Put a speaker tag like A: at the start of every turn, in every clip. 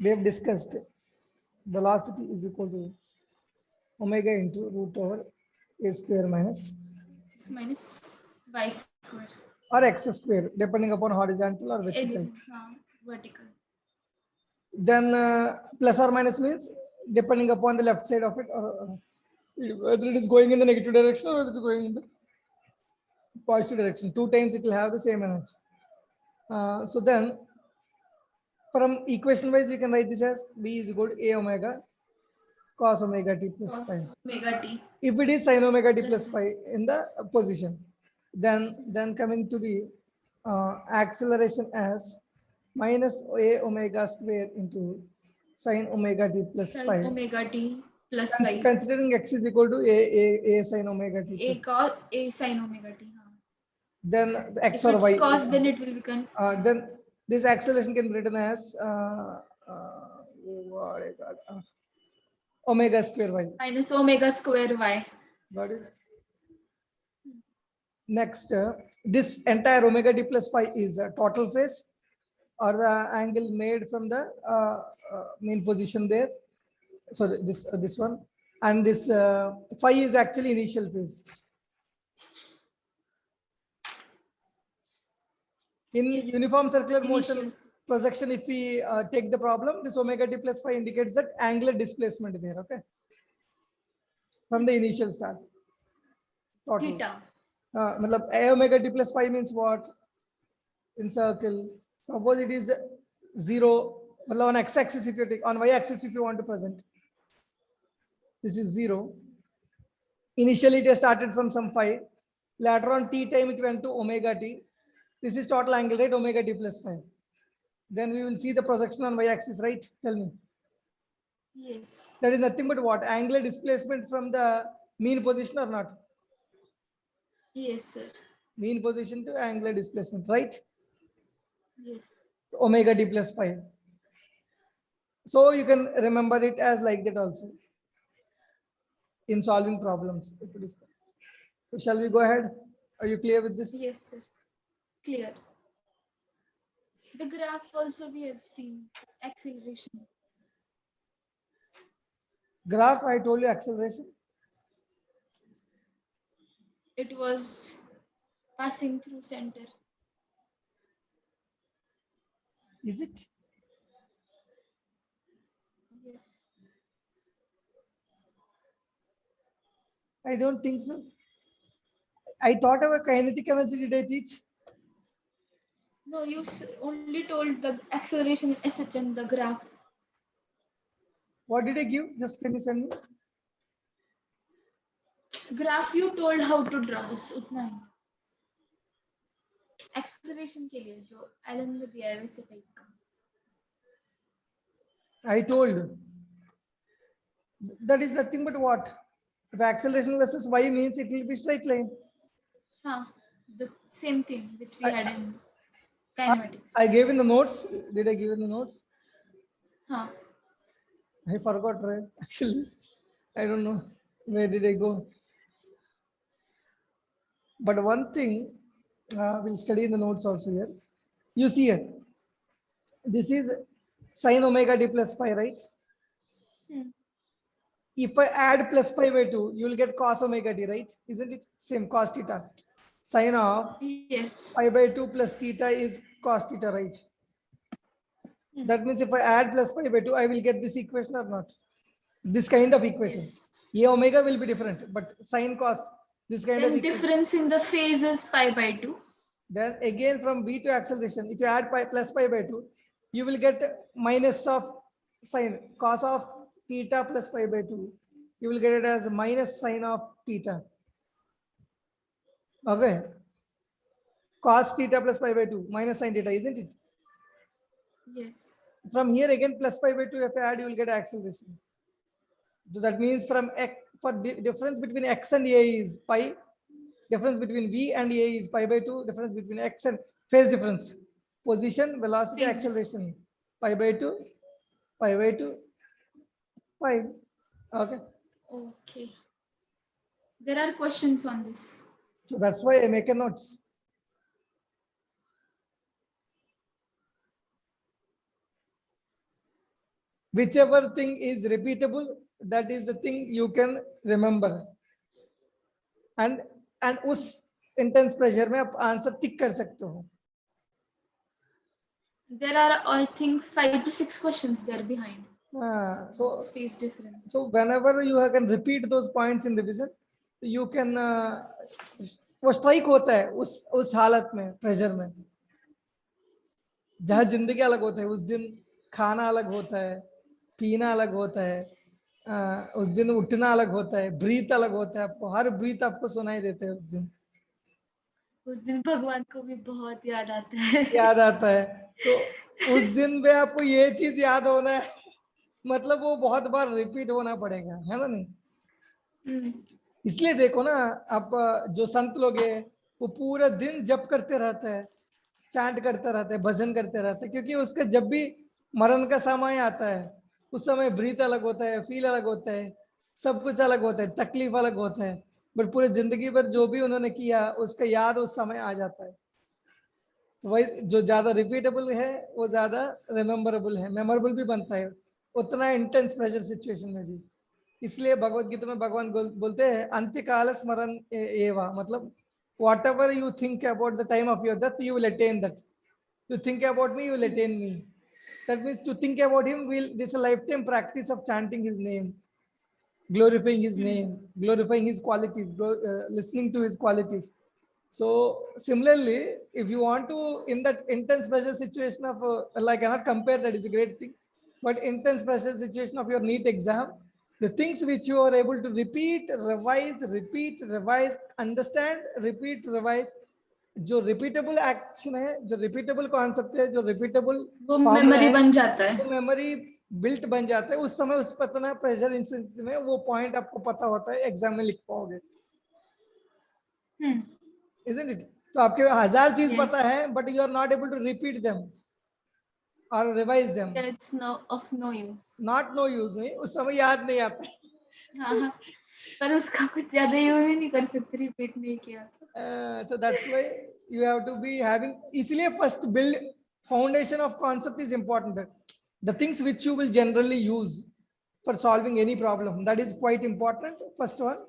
A: we have discussed velocity is equal to omega into root over a square minus
B: y square.
A: or x square, depending upon horizontal or vertical.
B: Vertical.
A: Then plus or minus means depending upon the left side of it, or whether it is going in the negative direction or whether it is going in the positive direction. 2 times it will have the same energy. So then from equation wise we can write this as b is equal to a omega cos omega t plus
B: Cos
A: phi.
B: omega t.
A: If it is sin omega t plus
B: Plus
A: phi in the position, then coming to the acceleration as minus a omega square into sin omega t plus
B: sin
A: phi.
B: omega t plus phi.
A: Considering x is equal to a sin omega t
B: A
A: plus
B: cos a sin omega t.
A: then the x
B: If
A: or
B: it's
A: y.
B: cos, then it will become
A: Then this acceleration can be written as what I got, omega square y.
B: minus omega square y.
A: Got it? Next, this entire omega d plus phi is a total phase or the angle made from the mean position there. So this one, and this phi is actually initial phase. In uniform circular motion projection, if we take the problem, this omega t plus phi indicates that angular displacement there, okay? From the initial start. Total.
B: Theta.
A: A omega t plus phi means what? In circle, suppose it is 0, on x-axis if you take, on y-axis if you want to present, this is 0. Initially it has started from some phi, later on t time it went to omega t. This is total angle, right? Omega t plus phi. Then we will see the projection on y-axis, right? Tell me.
B: Yes.
A: That is nothing but what? Angular displacement from the mean position or not?
B: Yes, sir.
A: Mean position to angular displacement, right?
B: Yes.
A: Omega t plus phi. So you can remember it as like that also in solving problems. So shall we go ahead? Are you clear with this?
B: Yes, sir. Clear. The graph also we have seen acceleration.
A: Graph, I told you acceleration.
B: It was passing through center.
A: Is it?
B: Yes.
A: I don't think so. I thought of a kinetic energy. Did I teach?
B: No, you only told the acceleration SH and the graph.
A: What did I give? Just can you send me?
B: Graph you told how to draw this उतना ही. Acceleration के लिए जो Elon में दिया है वैसे type का.
A: I told. That is nothing but what? If acceleration versus y means it will be straight line.
B: हाँ, the same thing which we had in kinematics.
A: I gave in the notes. Did I give in the notes?
B: हाँ.
A: I forgot, right? Actually, I don't know where did I go. But one thing we'll study in the notes also here. You see here, this is sin omega t plus phi, right? If I add plus pi by 2, you will get cos omega t, right? Isn't it? Same cos theta. Sin of
B: Yes.
A: pi by 2 plus theta is cos theta, right? That means if I add plus pi by 2, I will get this equation or not? This kind of equation. Yes. A omega will be different, but sin cos, this kind of equation.
B: Difference in the phase is pi by 2.
A: Then again from v to acceleration, if you add pi plus pi by 2, you will get minus of sin cos of theta plus pi by 2. You will get it as minus sin of theta. Okay. Cos theta plus pi by 2 minus sin theta, isn't it?
B: Yes.
A: From here again plus pi by 2, if you add, you will get acceleration. So that means from x, for difference between x and a is pi, difference between v and a is pi by 2, difference between x and phase difference, position, velocity, phase acceleration, pi by 2, pi by 2, pi. Okay.
B: Okay. There are questions on this.
A: So that's why I make a notes. whichever thing is repeatable, that is the thing you can remember. and उस intense pressure में आप answer tick कर सकते हो.
B: There are, I think, 5 to 6 questions there behind.
A: So
B: Space difference.
A: so whenever you can repeat those points in revision, you can वो strike होता है उस हालत में, प्रेशर में, जहाँ जिंदगी अलग होता है. उस दिन खाना अलग होता है, पीना अलग होता है, उस दिन उठना अलग होता है, ब्रीथ अलग होता है. आपको हर ब्रीथ आपको सुनाई देता है.
B: उस दिन भगवान को भी बहुत याद आता है.
A: याद आता है. तो उस दिन में आपको ये चीज याद होना है, मतलब वो बहुत बार रिपीट होना पड़ेगा, है ना? नहीं, इसलिए देखो ना, आप जो संत लोग है वो पूरा दिन जप करते रहते हैं, चांट करते रहते हैं, भजन करते रहते हैं, क्योंकि उसका जब भी मरण का समय आता है उस समय ब्रीथ अलग होता है, फील अलग होता है, सब कुछ अलग होता है, तकलीफ अलग होता है, बट पूरे जिंदगी भर जो भी उन्होंने किया उसका याद उस समय आ जाता है. तो वही जो ज्यादा रिपीटेबल है वो ज्यादा रिमेम्बरेबल है, मेमोरेबल भी बनता है उतना इंटेंस प्रेशर सिचुएशन में भी. इसलिए भगवत गीता में भगवान बोलते हैं अंत्यकाल स्मरण एवा, मतलब whatever you think about the time of your death, you will attain that. You think about me, you will attain me. That means to think about him, this is a lifetime practice of chanting his name, glorifying his name, glorifying his qualities, listening to his qualities. So similarly, if you want to, in that intense pressure situation of like, I cannot compare, that is a great thing, but intense pressure situation of your NEET exam, the things which you are able to repeat, revise, understand, repeat, revise, जो repeatable action है, जो repeatable concept है, जो repeatable
B: वो memory बन जाता है,
A: वो मेमोरी बिल्ट बन जाता है. उस समय उस पर इतना प्रेशर इंस्टेंस में वो पॉइंट आपको पता होता है, एग्जाम में लिख पाओगे. Isn't it? तो आपके 1000 चीज पता है, but you are not able to repeat them और revise them.
B: It's of no use.
A: Not no use नहीं, उस समय याद नहीं आता.
B: हाँ, पर उसका कुछ ज्यादा यूज ही नहीं कर सकते, रिपीट नहीं किया.
A: So that's why you have to be having, इसलिए first build foundation of concept is important. The things which you will generally use for solving any problem, that is quite important, first one.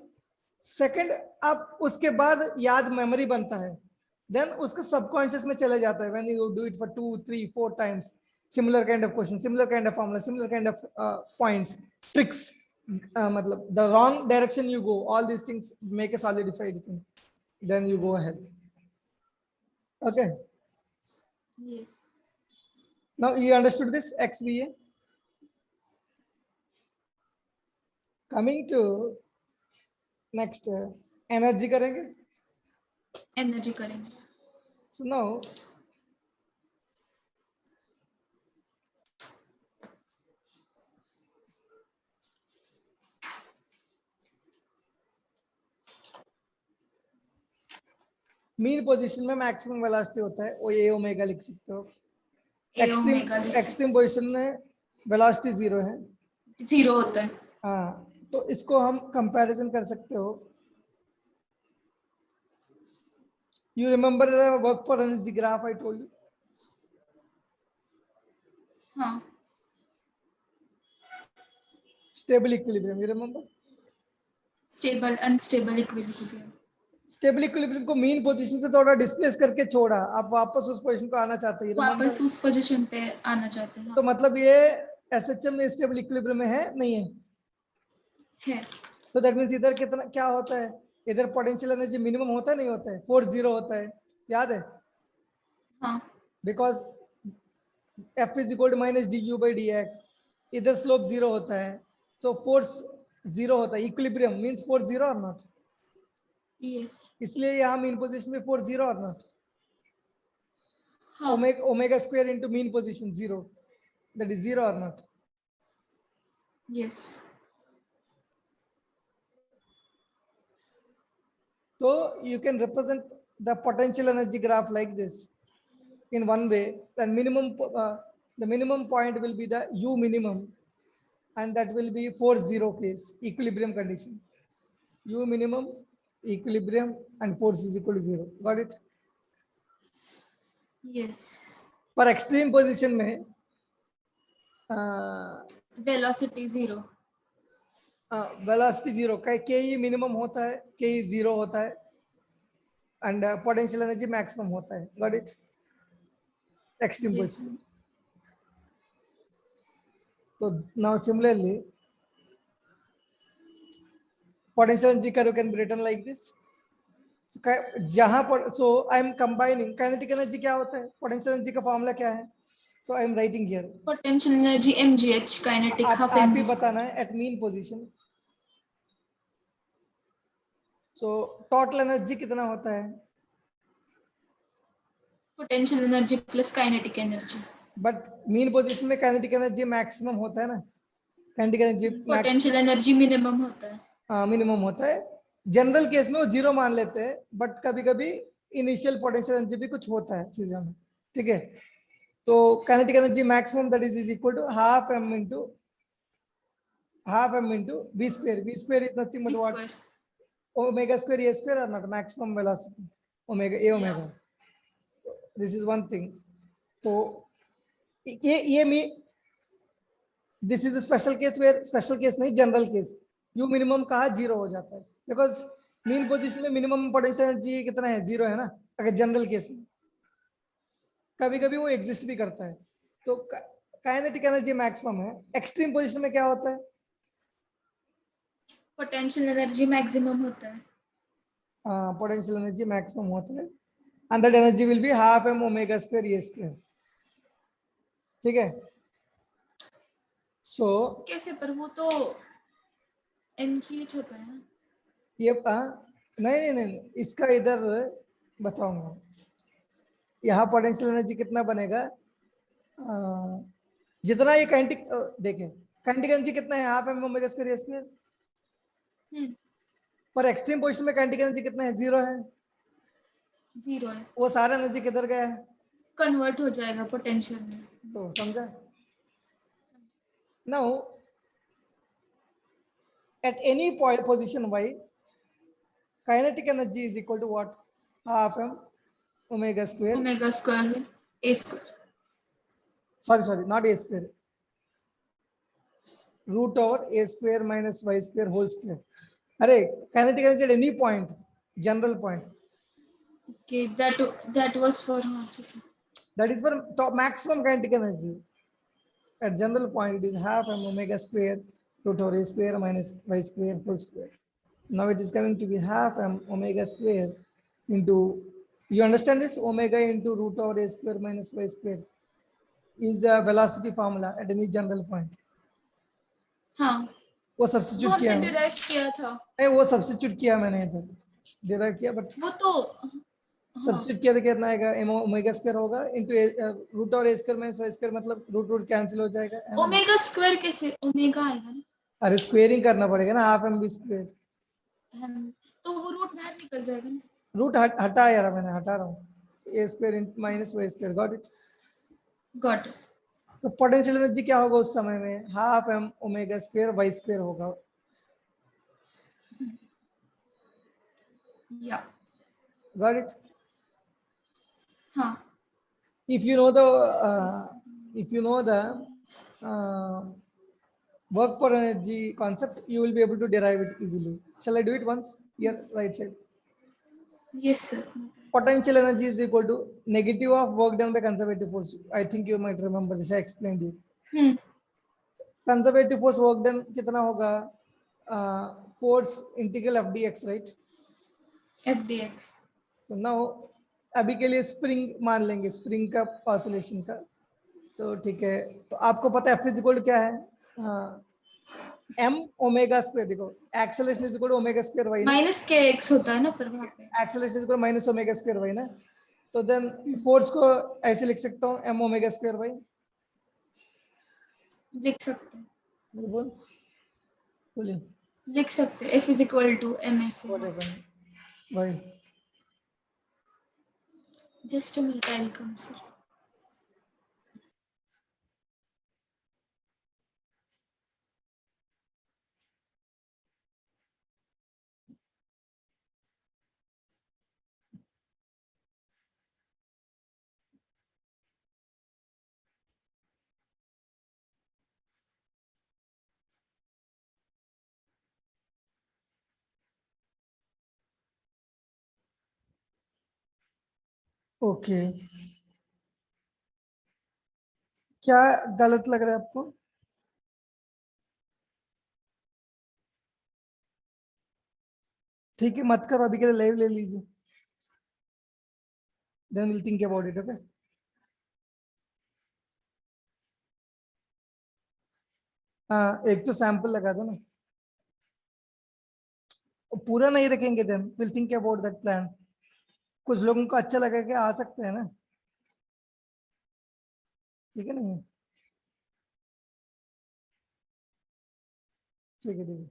A: Second, अब उसके बाद याद memory बनता है, then उसका subconscious में चले जाता है. When you do it for 2, 3, 4 times, similar kind of question, similar kind of formula, similar kind of points, tricks, मतलब the wrong direction you go, all these things make a solidified thing. Then you go ahead. Okay.
B: Yes.
A: Now you understood this XVA. Coming to next, energy करेंगे.
B: Energy करेंगे.
A: So now mean position में maximum velocity होता है, वो ए omega लिख सकते हो. Extreme position में वेलोसिटी 0 है,
B: 0 होता है.
A: हाँ, तो इसको हम कंपैरिजन कर सकते हो. You remember the work for energy graph I told you?
B: हाँ.
A: Stable equilibrium, you remember?
B: Stable, unstable equilibrium.
A: Stable equilibrium को मीन पोजीशन से थोड़ा डिस्प्लेस करके छोड़ा, आप वापस उस पोजीशन को आना चाहते हैं,
B: वापस उस पोजीशन पे आना चाहते हैं.
A: तो मतलब ये एसएचएम में स्टेबल इक्विलिब्रियम में है, नहीं है? तो दैट मींस इधर कितना क्या होता है, इधर पोटेंशियल एनर्जी मिनिमम होता है, नहीं होता है? 40 होता है, याद है? हाँ, because F is equal to minus du by dx, इधर स्लोप 0 होता है, सो फोर्स 0 होता है. इक्विलिब्रियम मींस फोर्स 0 और नॉट? यस. इसलिए यहाँ मीन पोजीशन में फोर्स 0 और नॉट? हाँ. Omega square into mean position 0, that is 0 और not? Yes. So you can represent the potential energy graph like this in one way. The minimum point will be the U minimum, and that will be 4-0 case, equilibrium condition. U minimum, equilibrium, and force is equal to 0. Got it? Yes. For extreme position में
B: velocity 0.
A: Velocity zero का के ई minimum होता है, के E zero होता है, and potential energy maximum होता है. Got it? Extreme
B: Yes.
A: Position. तो now similarly potential energy curve can be written like this. So, जहां पर so I am combining kinetic energy क्या होता है, potential energy का फॉर्मूला क्या है, so I am writing here.
B: Potential energy mgh, kinetic half
A: आप ही
B: mv.
A: बताना है at mean position. So total energy कितना होता है,
B: Potential energy plus kinetic energy.
A: But mean position में kinetic energy maximum होता है ना, kinetic energy
B: Potential energy minimum होता है.
A: मिनिमम होता है. जनरल केस में वो जीरो मान लेते हैं, बट कभी कभी इनिशियल पोटेंशियल एनर्जी भी कुछ होता है चीजों में. ठीक है, तो kinetic energy maximum that is equal to half m into v square. V square is nothing but
B: V
A: what?
B: square.
A: Omega square a square or not, maximum velocity omega a omega. This is one thing. तो ये मी this is special case where, special case नहीं general case, U minimum कहा zero हो जाता है, because mean position में minimum potential energy कितना है, जीरो है ना, अगर जनरल केस में. कभी कभी वो एग्जिस्ट भी करता है. तो काइनेटिक एनर्जी मैक्सिमम है. एक्सट्रीम पोजीशन में क्या होता है,
B: Potential energy maximum होता है.
A: पोटेंशियल एनर्जी मैक्सिमम होता है, and that energy will be half m omega square A square. ठीक है, सो
B: कैसे, पर वो तो mgh होता है ना.
A: ये नहीं नहीं नहीं, इसका इधर बताऊंगा. यहाँ पोटेंशियल एनर्जी कितना बनेगा, जितना ये काइनेटिक देखें, काइनेटिक एनर्जी कितना है, हाफ m ओमेगा स्क्वायर ए स्क्वायर.
B: हम्म.
A: पर एक्सट्रीम पोजीशन में काइनेटिक एनर्जी कितना है, जीरो है.
B: 0 है.
A: वो सारा एनर्जी किधर गया है,
B: कन्वर्ट हो जाएगा पोटेंशियल में.
A: तो समझा. Now at any point position y, kinetic energy is equal to what, half m omega square,
B: omega square में a square.
A: sorry not a square, root over a square minus y square whole square. अरे kinetic energy at any point, general point,
B: Okay, that was for what?
A: that is for top maximum kinetic energy. At general point it is half m omega square root over a square minus y square whole square. Now it is coming to be half m omega square into, you understand this, omega into root over a square minus y square is a velocity formula at any general point.
B: हाँ,
A: वो
B: वो
A: substitute किया,
B: हमने derive किया था.
A: नहीं वो substitute किया मैंने इधर, डिराइव किया, बट
B: वो तो हाँ,
A: सब्स्टिट्यूट किया तो कितना आएगा, ओमेगा स्क्वायर होगा इनटू रूट और ए स्क्वायर माइनस वाई स्क्वायर, मतलब रूट रूट कैंसिल हो जाएगा, है ना.
B: ओमेगा स्क्वायर कैसे, ओमेगा आएगा ना.
A: अरे स्क्वेयरिंग करना पड़ेगा ना, हाफ एम बी स्क्वायर.
B: तो वो रूट बाहर निकल जाएगा ना.
A: रूट हटा यार, मैंने हटा रहा हूँ, a square minus y square. Got it.
B: Got.
A: तो पोटेंशियल एनर्जी क्या होगा उस समय में, half M omega square Y square होगा.
B: या.
A: Got it.
B: हाँ.
A: if you know the if you know the uh, work for energy concept, you will be able to derive it easily. Shall I do it once here, right side?
B: Yes sir.
A: Potential energy is equal to negative of work done by conservative force. I think you might remember this, I explained you. Conservative force work done कितना होगा, force integral f dx, right?
B: F D x.
A: तो now अभी के लिए spring मान लेंगे, spring का oscillation का. तो ठीक है, तो आपको पता है एफ इज इक्वल क्या है, एम ओमेगा स्क्वायर. देखो acceleration is equal to omega square Y ना,
B: माइनस के एक्स होता है ना पर वहाँ पे.
A: Acceleration is equal minus omega square Y ना. तो देन फोर्स को ऐसे लिख सकता हूँ, एम ओमेगा स्क्वायर वाई.
B: लिख सकते हैं.
A: बोल बोलिए,
B: लिख सकते हैं F is equal to M S.
A: Y.
B: Just a minute, I will come sir.
A: Okay, क्या गलत लग रहा है आपको? ठीक है, मत करो अभी के लिए, लाइव ले लीजिए, then will think about it. Okay, हाँ एक तो सैंपल लगा दो ना, पूरा नहीं रखेंगे, then will think about that plan. कुछ लोगों को अच्छा लगा कि आ सकते हैं ना, ठीक है नहीं? ठीक है, ठीक है।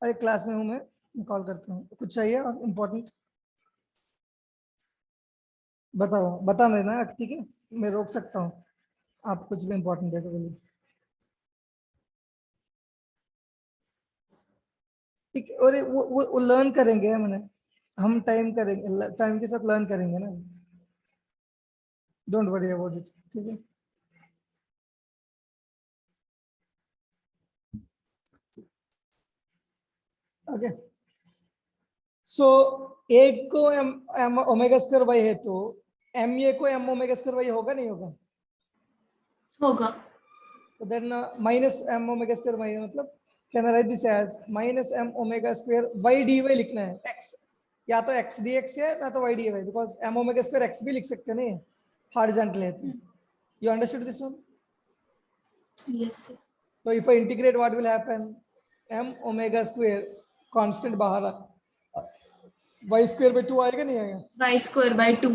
A: अरे क्लास में हूँ मैं कॉल करता हूँ। कुछ चाहिए और इम्पोर्टेंट? बताओ, बता देना, ठीक है, मैं रोक सकता हूँ। आप कुछ भी इम्पोर्टेंट है तो बोलिए। ठीक है, और वो लर्न करेंगे मैंने, हम टाइम करेंगे, टाइम के साथ लर्न करेंगे ना, डोंट वरी अबाउट इट, ठीक है। ओके, सो एक को M M omega square Y है, तो एम ए को एम ओमेगा स्क्वायर वाई होगा नहीं होगा?
B: होगा।
A: तो then minus m omega square y, मतलब can I write this as minus m omega square y D y लिखना है, एक्स या तो एक्स डी एक्स है या तो Y D Y, because M omega square X भी लिख सकते हैं, नहीं हॉरिजॉन्टल है तो। You understood this one?
B: Yes sir.
A: So if I integrate, what will happen? M omega square constant बाहर y square by 2 आएगा नहीं आएगा?
B: वाई स्क्वायर बाय 2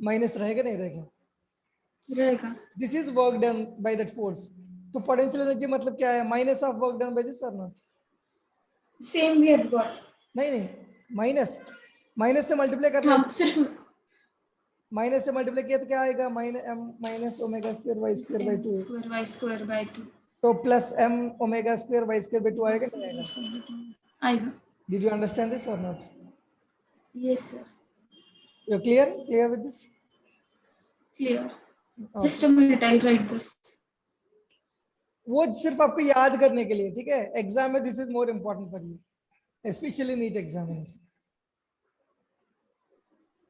A: माइनस रहेगा नहीं रहेगा?
B: रहेगा।
A: This is work done by that force. तो potential energy मतलब क्या है? Minus of work done by this और not?
B: Same we have got.
A: नहीं नहीं, माइनस, माइनस से मल्टीप्लाई करना
B: हाँ
A: है,
B: सिर्फ
A: माइनस से मल्टीप्लाई किया तो क्या आएगा? Minus M minus omega square Y square by 2,
B: square Y square by 2
A: तो plus M omega square Y square by 2 आएगा नहीं आएगा?
B: आएगा।
A: डिड यू अंडरस्टैंड दिस और not?
B: Yes sir.
A: You clear with this?
B: Clear. Just a minute, I write this.
A: वो सिर्फ आपको याद करने के लिए, ठीक है, एग्जाम में this is more important for you, especially NEET examination.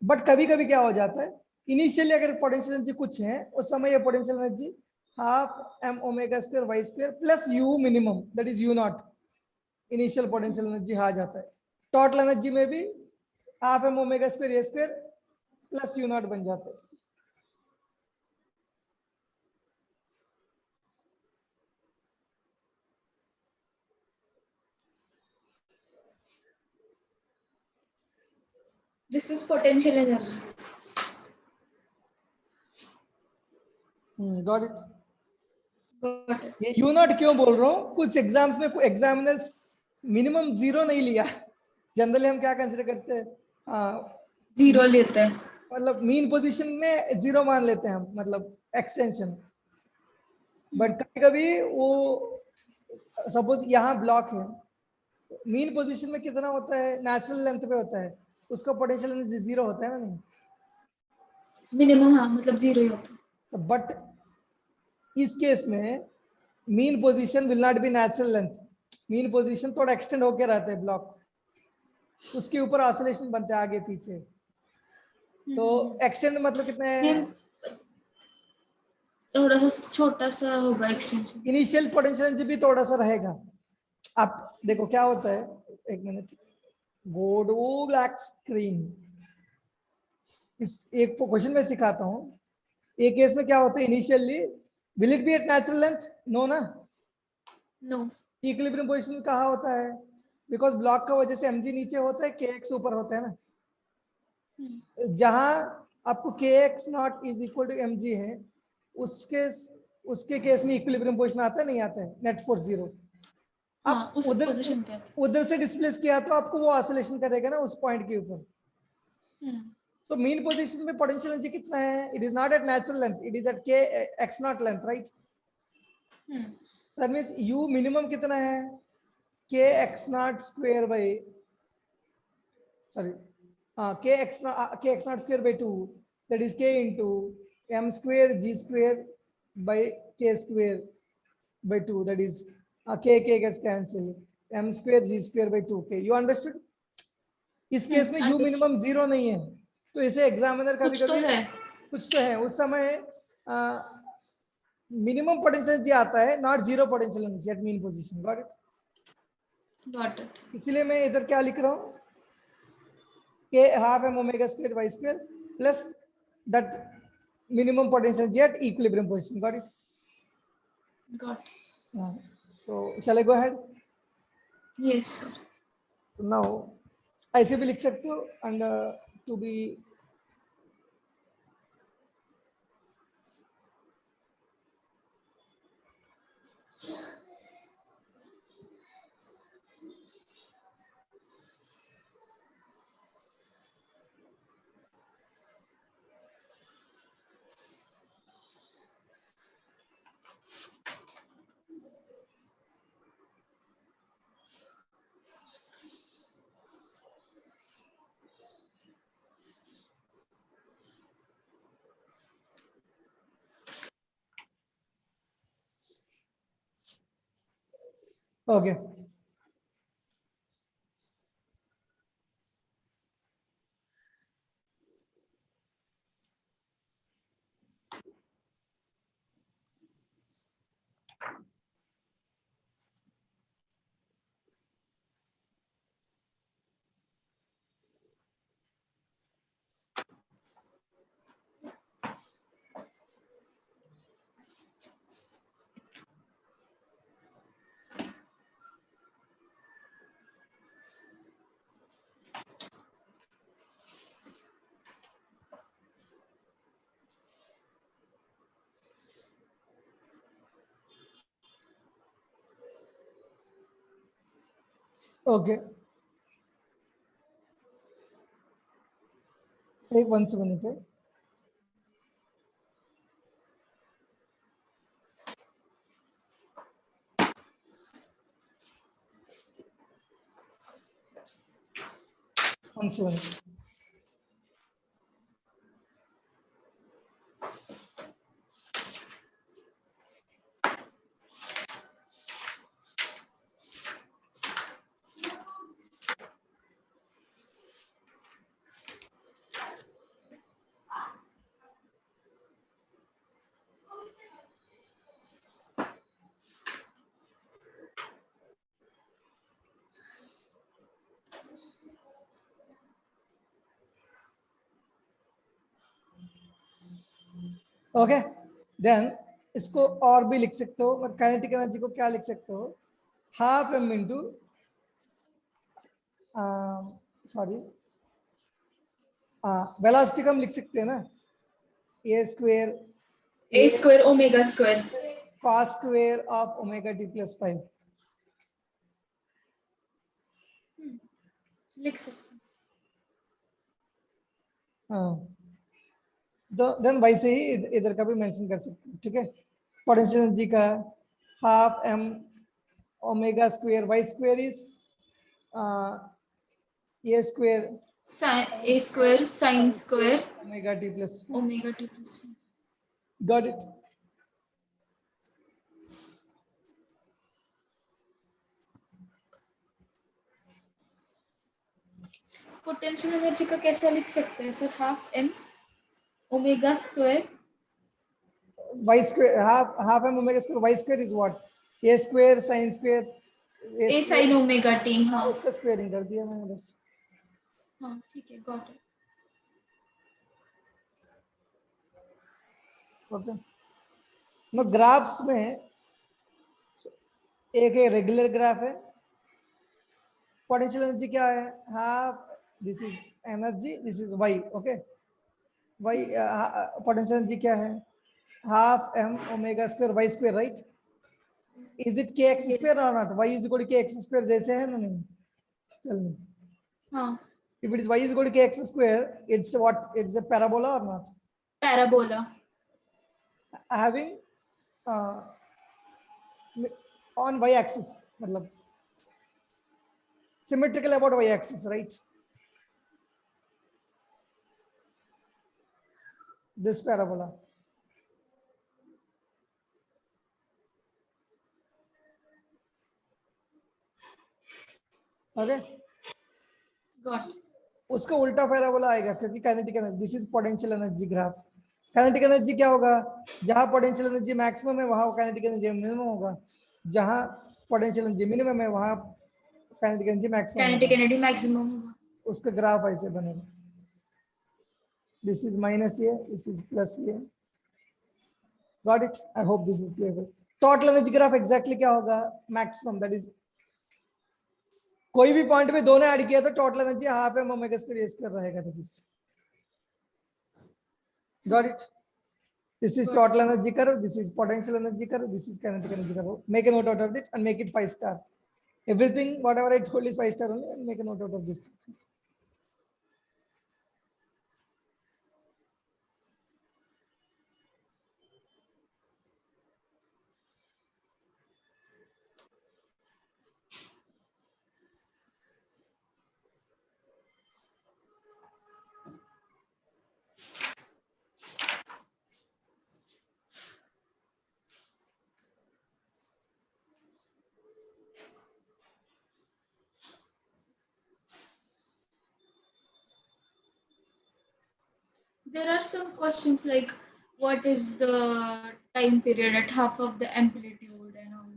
A: But कभी कभी क्या हो जाता है, इनिशियली अगर पोटेंशियल एनर्जी कुछ है, उस समय ये potential energy half M omega square Y square plus u minimum, that is u naught, initial potential energy आ जाता है। टोटल एनर्जी में भी हाफ एम ओमेगा स्क्वायर ए स्क्वायर प्लस यू नॉट बन जाता है।
B: This is potential energy.
A: Got it?
B: Got it.
A: ये u naught क्यों बोल रहा हूँ, कुछ एग्जाम्स में एग्जामिनर्स मिनिमम 0 नहीं लिया। जनरली हम क्या कंसिडर करते हैं,
B: जीरो लेते हैं।
A: मतलब मीन पोजीशन में 0 मान लेते हैं हम, मतलब एक्सटेंशन। बट कभी कभी वो सपोज यहाँ ब्लॉक है, मीन पोजीशन में कितना होता है? नेचुरल लेंथ पे होता है, उसका पोटेंशियल एनर्जी 0 होता है ना, नहीं?
B: मिनिमम हाँ, मतलब जीरो ही होता है।
A: बट इस केस में mean position will not be natural length, mean position थोड़ा एक्सटेंड होके रहता है ब्लॉक, उसके ऊपर ऑसिलेशन बनते हैं आगे पीछे। तो एक्सटेंड मतलब कितने
B: ये
A: है?
B: थोड़ा सा छोटा सा होगा एक्सटेंशन।
A: इनिशियल पोटेंशियल एनर्जी भी थोड़ा सा रहेगा। आप देखो क्या होता है, एक minute, go to black screen. इस एक क्वेश्चन में सिखाता हूँ। एक केस में क्या होता है, initially will it be at natural length? No ना।
B: नो।
A: इक्विलिब्रियम पोजीशन कहाँ होता है? बिकॉज ब्लॉक का वजह से mg नीचे होता है, kx ऊपर होता है ना। जहां आपको kx not is equal to mg है, उसके उसके केस में इक्विलिब्रियम पोजीशन आता है नहीं आता है? Net force 0।
B: हाँ,
A: आप
B: उस पोजीशन पे आता
A: उधर से डिस्प्लेस किया तो आपको वो ऑसिलेशन करेगा ना उस पॉइंट के ऊपर।
B: है।
A: तो मीन पोजीशन में पोटेंशियल एनर्जी कितना है? It is not at natural length, it is at k x naught length, right? That means u minimum कितना है? K x naught square by, sorry, k x naught square by 2, that is k into m square g square by k square by 2, that is k gets cancelled, m square g square by 2k। you understood? इस case में u
B: Understood.
A: Minimum 0 नहीं है, तो इसे examiner कभी
B: कुछ तो
A: कभी
B: है।
A: कुछ तो है उस समय मिनिमम पोटेंशियल एनर्जी आता है, not zero potential energy at mean position, got it.
B: Got it.
A: इसीलिए मैं इधर क्या लिख रहा हूँ, के half M omega square Y square plus that minimum potential energy at equilibrium position, got it.
B: Got.
A: तो shall I go ahead
B: yes sir.
A: Now? ऐसे भी लिख सकते हो, and to be okay. Okay, एक 1 सेकंड पे। One second. ओके, देन इसको और भी लिख सकते हो, मतलब काइनेटिक एनर्जी को क्या लिख सकते हो, half m into, sorry, velocity को हम लिख सकते हैं ना, a square
B: A square omega square.
A: cos square of omega T plus 5।
B: लिख सकते हैं।
A: देन वैसे ही इधर का भी मेंशन कर सकते हैं, ठीक है। पोटेंशियल एनर्जी का half M omega square Y square is A square
B: A square sine square
A: omega T plus,
B: omega T plus.
A: Got it.
B: Potential energy का कैसा लिख सकते हैं sir? Half M omega square
A: Y square, half M omega square Y square is what, A square sine square
B: A sine omega T. हाँ
A: उसका squaring कर दिया मैंने बस।
B: हाँ ठीक है, got it.
A: Okay, no graphs में एक रेगुलर ग्राफ है, पोटेंशियल एनर्जी क्या है, half, this is energy, this is Y, okay. Y potential energy क्या है, half M omega square Y square, right. Is it K X square और not, Y is equal to K X square जैसे है ना, नहीं, tell me.
B: हाँ,
A: If it is y is equal to kx square, it's what? It's a parabola or not?
B: Parabola.
A: Having uh, on y axis, मतलब symmetrical about y axis, right? This parabola. Okay.
B: Got.
A: उसका उल्टा parabola आएगा क्योंकि kinetic energy, this is potential energy graph. Kinetic energy क्या होगा, जहां potential energy maximum है वहां काइनेटिक एनर्जी मिनिमम होगा, जहां पोटेंशियल एनर्जी मिनिमम है वहां काइनेटिक एनर्जी मैक्सिमम
B: काइनेटिक
A: होगा।
B: एनर्जी मैक्सिमम होगा।
A: उसका ग्राफ ऐसे बनेगा, दिस इज माइनस ये, दिस इज प्लस ये। Got it, I hope this is clear. Total energy graph exactly क्या होगा, मैक्सिमम, दैट इज कोई भी पॉइंट पे दोनों ऐड किया तो total energy half M omega square ए स्क्वायर रहेगा, that is got it. This is
B: Got
A: total energy curve. This is potential energy curve. This is kinetic energy curve. Make a note out of it and make it 5-star. Everything, whatever I told is 5-star only, and make a note out of this.
B: There are some questions like what is the time period at half of the amplitude and all.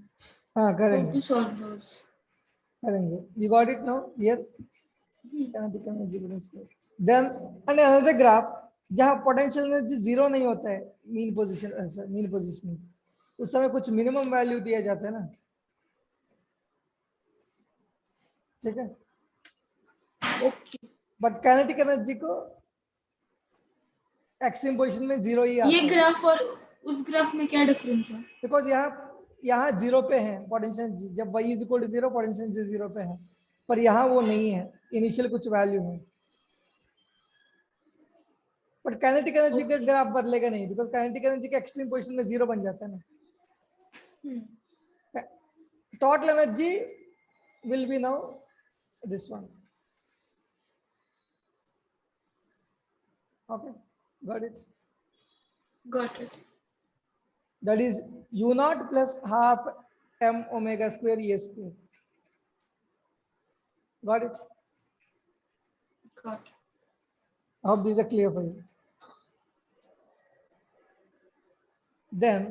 A: हाँ
B: How
A: करेंगे
B: to solve those?
A: करेंगे. You got it now? Here.
B: Hmm.
A: Kinetic energy balance curve. Then and another graph जहाँ potential energy zero नहीं होता है, mean position, उस समय कुछ minimum value दिया जाता है ना, ठीक है?
B: Okay.
A: But kinetic energy को extreme position में zero ही आता
B: ये
A: है.
B: ग्राफ और उस ग्राफ में क्या डिफरेंस है?
A: बिकॉज यहाँ जीरो पे है पोटेंशियल, जब y is equal to zero potential zero पे है, पर यहाँ वो नहीं है, इनिशियल कुछ वैल्यू है। बट काइनेटिक एनर्जी का
B: Okay.
A: ग्राफ बदलेगा नहीं, बिकॉज काइनेटिक एनर्जी के एक्सट्रीम पोजीशन में जीरो बन जाता है ना।
B: Hmm.
A: Total energy will be now this one. Okay, got it.
B: Got it.
A: That is u naught plus half m omega square e square. Got it?
B: Got it.
A: I hope these are clear for you. Then,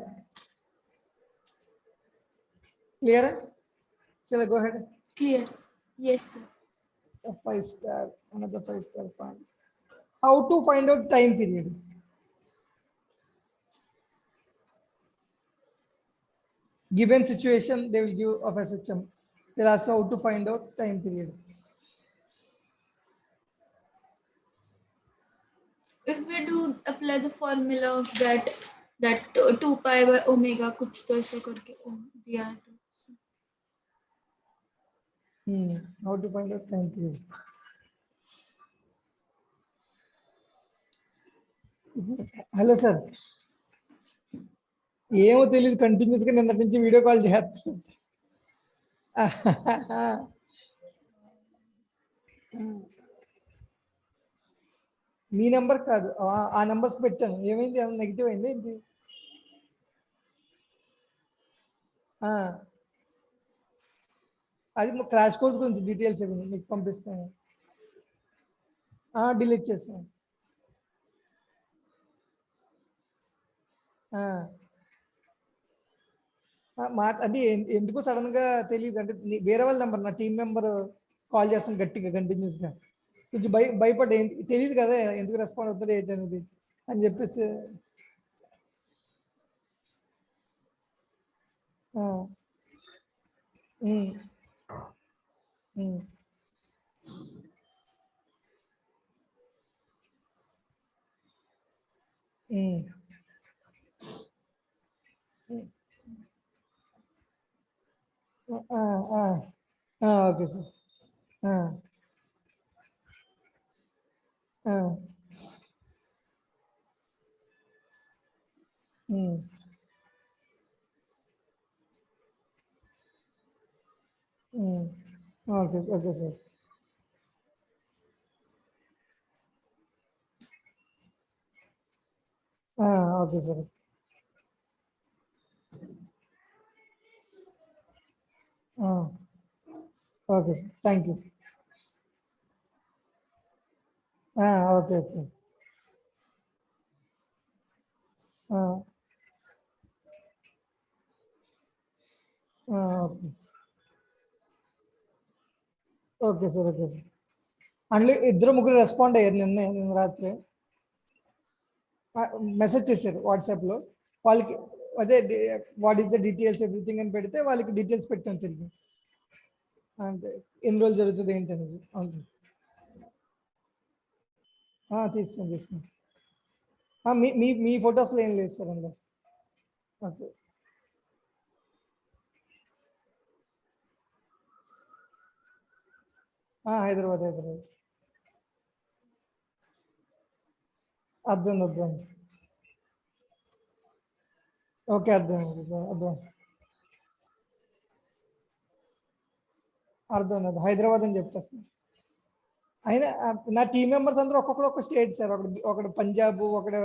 A: clear? Shall I go ahead?
B: Clear. Yes, sir.
A: A 5-star, another 5-star point. How to find out time period? Given situation, they will give of SHM. They'll ask how to find out time period.
B: If we do apply the formula of that 2 pi by omega कुछ तो ऐसा करके दिया है तो
A: How to find out time period? Hello sir, ఏమో తెలియదు, continuous గా నిన్నటి నుంచి వీడియో కాల్ చేస్తాను. మీ నెంబర్ కాదు, ఆ నెంబర్స్ పెట్టాను, ఏమైంది, ఏమైనా నెగిటివ్ అయింది ఏంటి? అది క్రాష్ కోర్స్ గురించి డీటెయిల్స్ ఇవ్వండి, మీకు పంపిస్తాను. డిలీట్ చేస్తాను. అంటే ఎందుకు సడన్ గా తెలియదు, అంటే వేరే వాళ్ళ నెంబర్, నా టీం మెంబర్ కాల్ చేస్తాను గట్టిగా కంటిన్యూస్ గా, కొంచెం భయపడ్డా, తెలియదు కదా ఎందుకు రెస్పాండ్ అవుతుంది ఏంటి అనేది అని చెప్పేసి. Okay sir. Okay okay sir. Okay sir. Okay sir, thank you. Okay, okay. Okay. Okay sir, okay sir. అందులో ఇద్దరు ముగ్గురు రెస్పాండ్ అయ్యారు నిన్న రాత్రి, మెసేజ్ చేశారు వాట్సాప్లో. వాళ్ళకి అదే what is the details everything అని పెడితే వాళ్ళకి డీటెయిల్స్ పెట్టాను తిరిగి, అంటే ఎన్ని రోజులు జరుగుతుంది ఏంటి అనేది. అవును, తీస్తాను. మీ మీ మీ ఫొటోస్లో ఏం లేదు సార్ అందులో. ఓకే. హైదరాబాద్. అర్థం. ఓకే, అర్థం. హైదరాబాద్ అని చెప్పేస్తాను. అయినా నా టీం మెంబర్స్ అందరూ ఒక్కొక్కరు ఒక స్టేట్ సార్. ఒకడు పంజాబ్, ఒకడు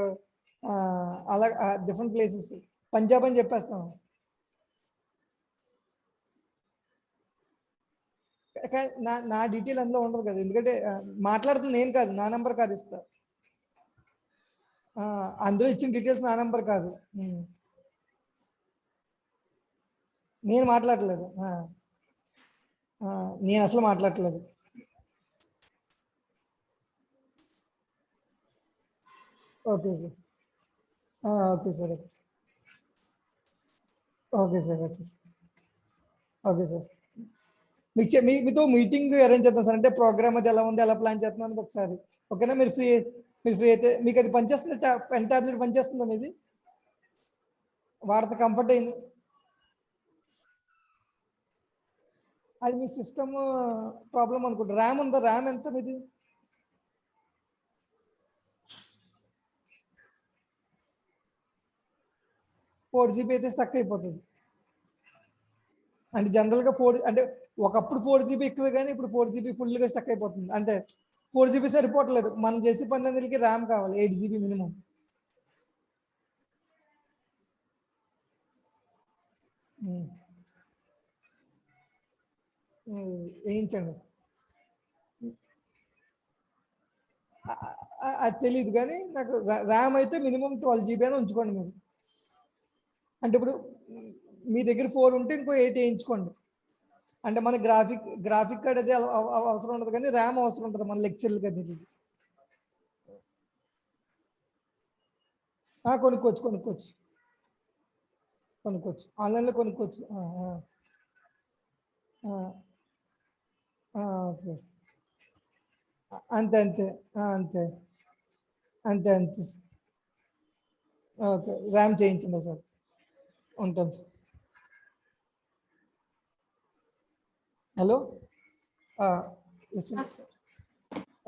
A: అలా డిఫరెంట్ ప్లేసెస్. పంజాబ్ అని చెప్పేస్తాం. కానీ నా డీటెయిల్ అందులో ఉండదు కదా, ఎందుకంటే మాట్లాడుతుంది నేను కాదు, నా నెంబర్ కాదు ఇస్తా. అందులో ఇచ్చిన డీటెయిల్స్ నా నెంబర్ కాదు. నేను మాట్లాడలేదు. నేను అసలు మాట్లాడలేదు. Okay sir. Okay sir. Okay sir. Okay sir. మీతో మీటింగ్ అరేంజ్ చేద్దాం సార్. అంటే ప్రోగ్రామ్ అది ఎలా ఉంది, ఎలా ప్లాన్ చేస్తున్నాం అనేది ఒకసారి. ఓకేనా? మీరు ఫ్రీ అయితే మీకు అది పనిచేస్తుంది, పెన్ టాబ్లెట్ పనిచేస్తుందా మీది? వాడితే కంఫర్ట్ అయింది. అది మీ సిస్టమ్ ప్రాబ్లం అనుకుంటా. ర్యామ్ ఉందా? ర్యామ్ ఎంత మీది? 4 GB అయితే స్టక్ అయిపోతుంది. అంటే జనరల్గా 4 అంటే ఒకప్పుడు 4 GB ఎక్కువే, కానీ ఇప్పుడు 4 GB ఫుల్గా స్టక్ అయిపోతుంది. అంటే 4 GB సరిపోవట్లేదు, మనం చేసే పనులకి ర్యామ్ కావాలి 8 GB మినిమం. వేయించండి. అది తెలియదు, కానీ నాకు ర్యామ్ అయితే మినిమం 12 GB అని ఉంచుకోండి మీరు. అంటే ఇప్పుడు మీ దగ్గర 4 ఉంటే ఇంకో 8 వేయించుకోండి. అంటే మన గ్రాఫిక్ కార్డ్ అది అవసరం ఉండదు, కానీ ర్యామ్ అవసరం ఉంటుంది మన లెక్చర్లకి అది. కొనుక్కోవచ్చు. ఆన్లైన్లో కొనుక్కోవచ్చు. ఓకే. అంతే. ఓకే, ర్యామ్ చేయించండి సార్. ఉంటాను సార్. हेलो।
B: हाँ सर,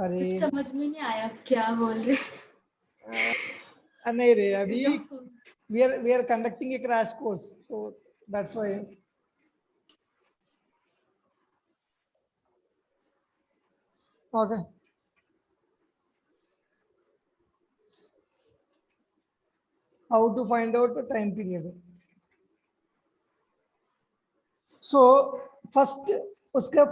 A: अरे
B: कुछ समझ में नहीं आया क्या बोल रहे।
A: नहीं रे, अभी we are conducting a crash course, so that's why. Okay. How to find out the time period? So first uska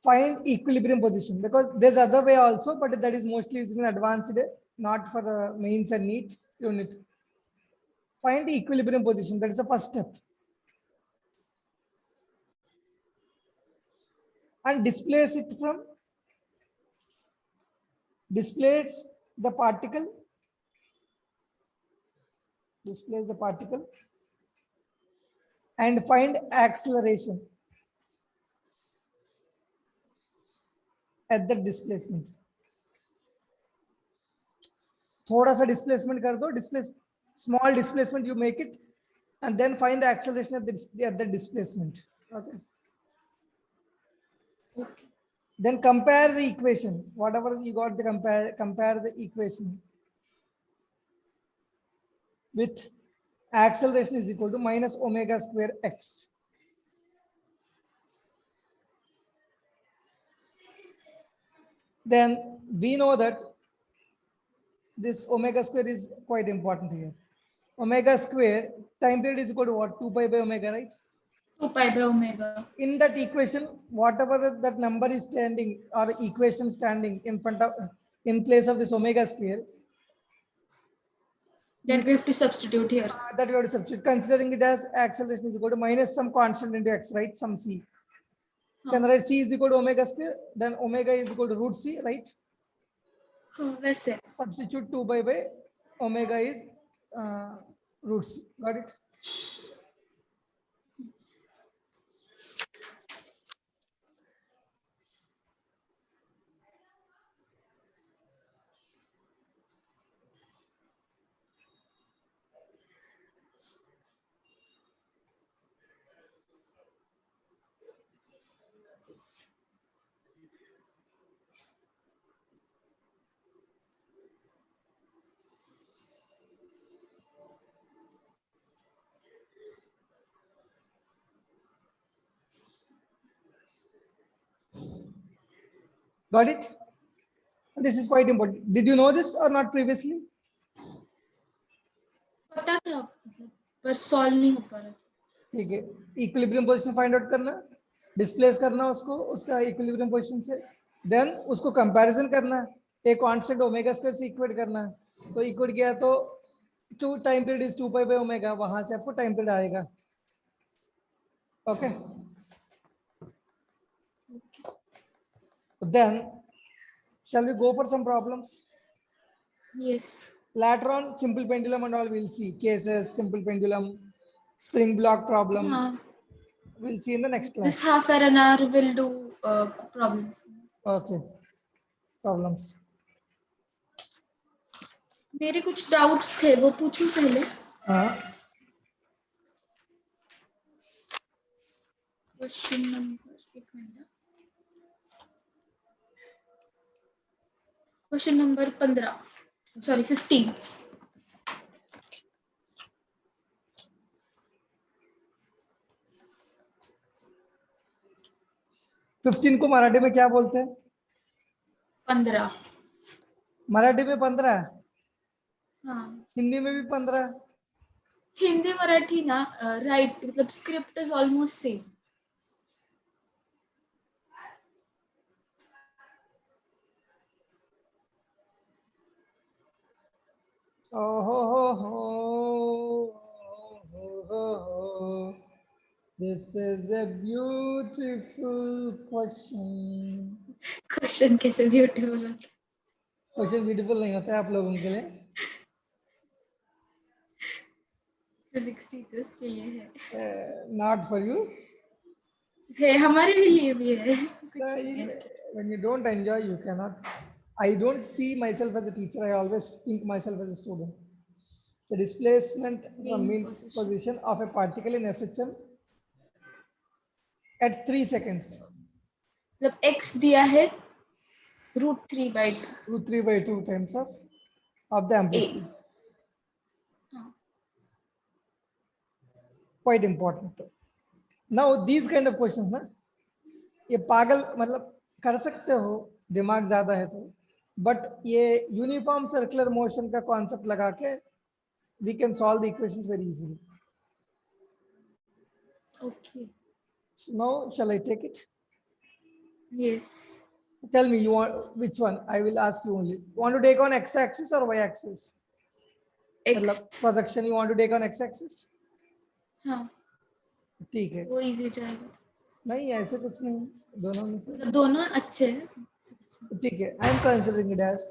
A: find equilibrium position, because there's other way also, but that is mostly used in advanced, not for mains and NEET unit. Find equilibrium position, that is the first step. And displace the particle and find acceleration at the displacement. थोड़ा सा displacement कर दो, small displacement you make it, and then find the acceleration at the displacement. Okay. Then compare the equation, whatever you got, the compare the equation with acceleration is equal to minus omega square x. Then we know that this omega square is quite important here. Omega square time period is equal to what? 2 pi by omega, right?
B: 2 pi by omega.
A: In that equation, whatever that number is standing or equation standing in front of, in place of this omega square,
B: That we have to substitute here.
A: that we have to substitute, considering it as acceleration is equal to minus some constant into x, right? Some c. Can
B: हाँ,
A: write c is equal to omega square, then omega is equal to root c, right?
B: हाँ, वैसे.
A: Substitute 2 by omega is root c. Got it? Got it? This is quite important. Did you know this or not previously?
B: पता था मतलब पर solve नहीं हो पा रहा था.
A: ठीक है, इक्विलिब्रियम पोजीशन फाइंड आउट करना, डिस्प्लेस करना उसको उसका इक्विलिब्रियम पोजीशन से, देन उसको कंपैरिजन करना, एक कांस्टेंट ओमेगा स्क्वायर से इक्वेट करना. तो इक्वेट किया तो 2 time period is 2 pi by omega, वहां से आपको टाइम पीरियड आएगा. Okay, then shall we go for some problems?
B: Yes.
A: Later on, simple pendulum and all we'll see cases, simple pendulum, spring block problems.
B: हाँ.
A: We'll see in the next
B: This
A: class.
B: half an hour will do problems.
A: Okay, problems.
B: मेरे कुछ doubts थे वो पूछूं पहले. Question number एक minute. Question number 15 sorry 15.
A: 15 को मराठी में क्या बोलते हैं?
B: 15.
A: मराठी में 15,
B: हाँ.
A: हिंदी में भी 15.
B: हिंदी मराठी ना राइट मतलब script is almost same.
A: Oh ho ho ho, ho ho ho. This is a beautiful question.
B: Question कैसे ब्यूटीफुल होता.
A: क्वेश्चन ब्यूटीफुल नहीं होता है आप लोगों के लिए.
B: फिजिक्स टीचर्स के लिए है.
A: Not for you.
B: है हमारे लिए भी है.
A: When you don't enjoy, you cannot. I don't see myself as a teacher. I always think myself as a student. The displacement from mean position of a particle in SHM at 3 seconds.
B: मतलब x दिया है √3/2.
A: Root 3 by 2 times of the amplitude.
B: हाँ.
A: Quite important. Now these kind of questions ना, ये पागल मतलब कर सकते हो दिमाग ज्यादा है तो, बट ये यूनिफॉर्म सर्कुलर मोशन का कॉन्सेप्ट लगा के we can solve the equations very easily.
B: Okay.
A: So now shall I take it?
B: Yes.
A: Tell me, you want which one? I will ask you only. Want to take on x-axis or y-axis? मतलब
B: X.
A: projection you want to take on x-axis?
B: हाँ.
A: ठीक है.
B: वो easy जाएगा.
A: नहीं ऐसे कुछ नहीं, दोनों में से.
B: मतलब दोनों अच्छे हैं.
A: ठीक है. I am considering it as,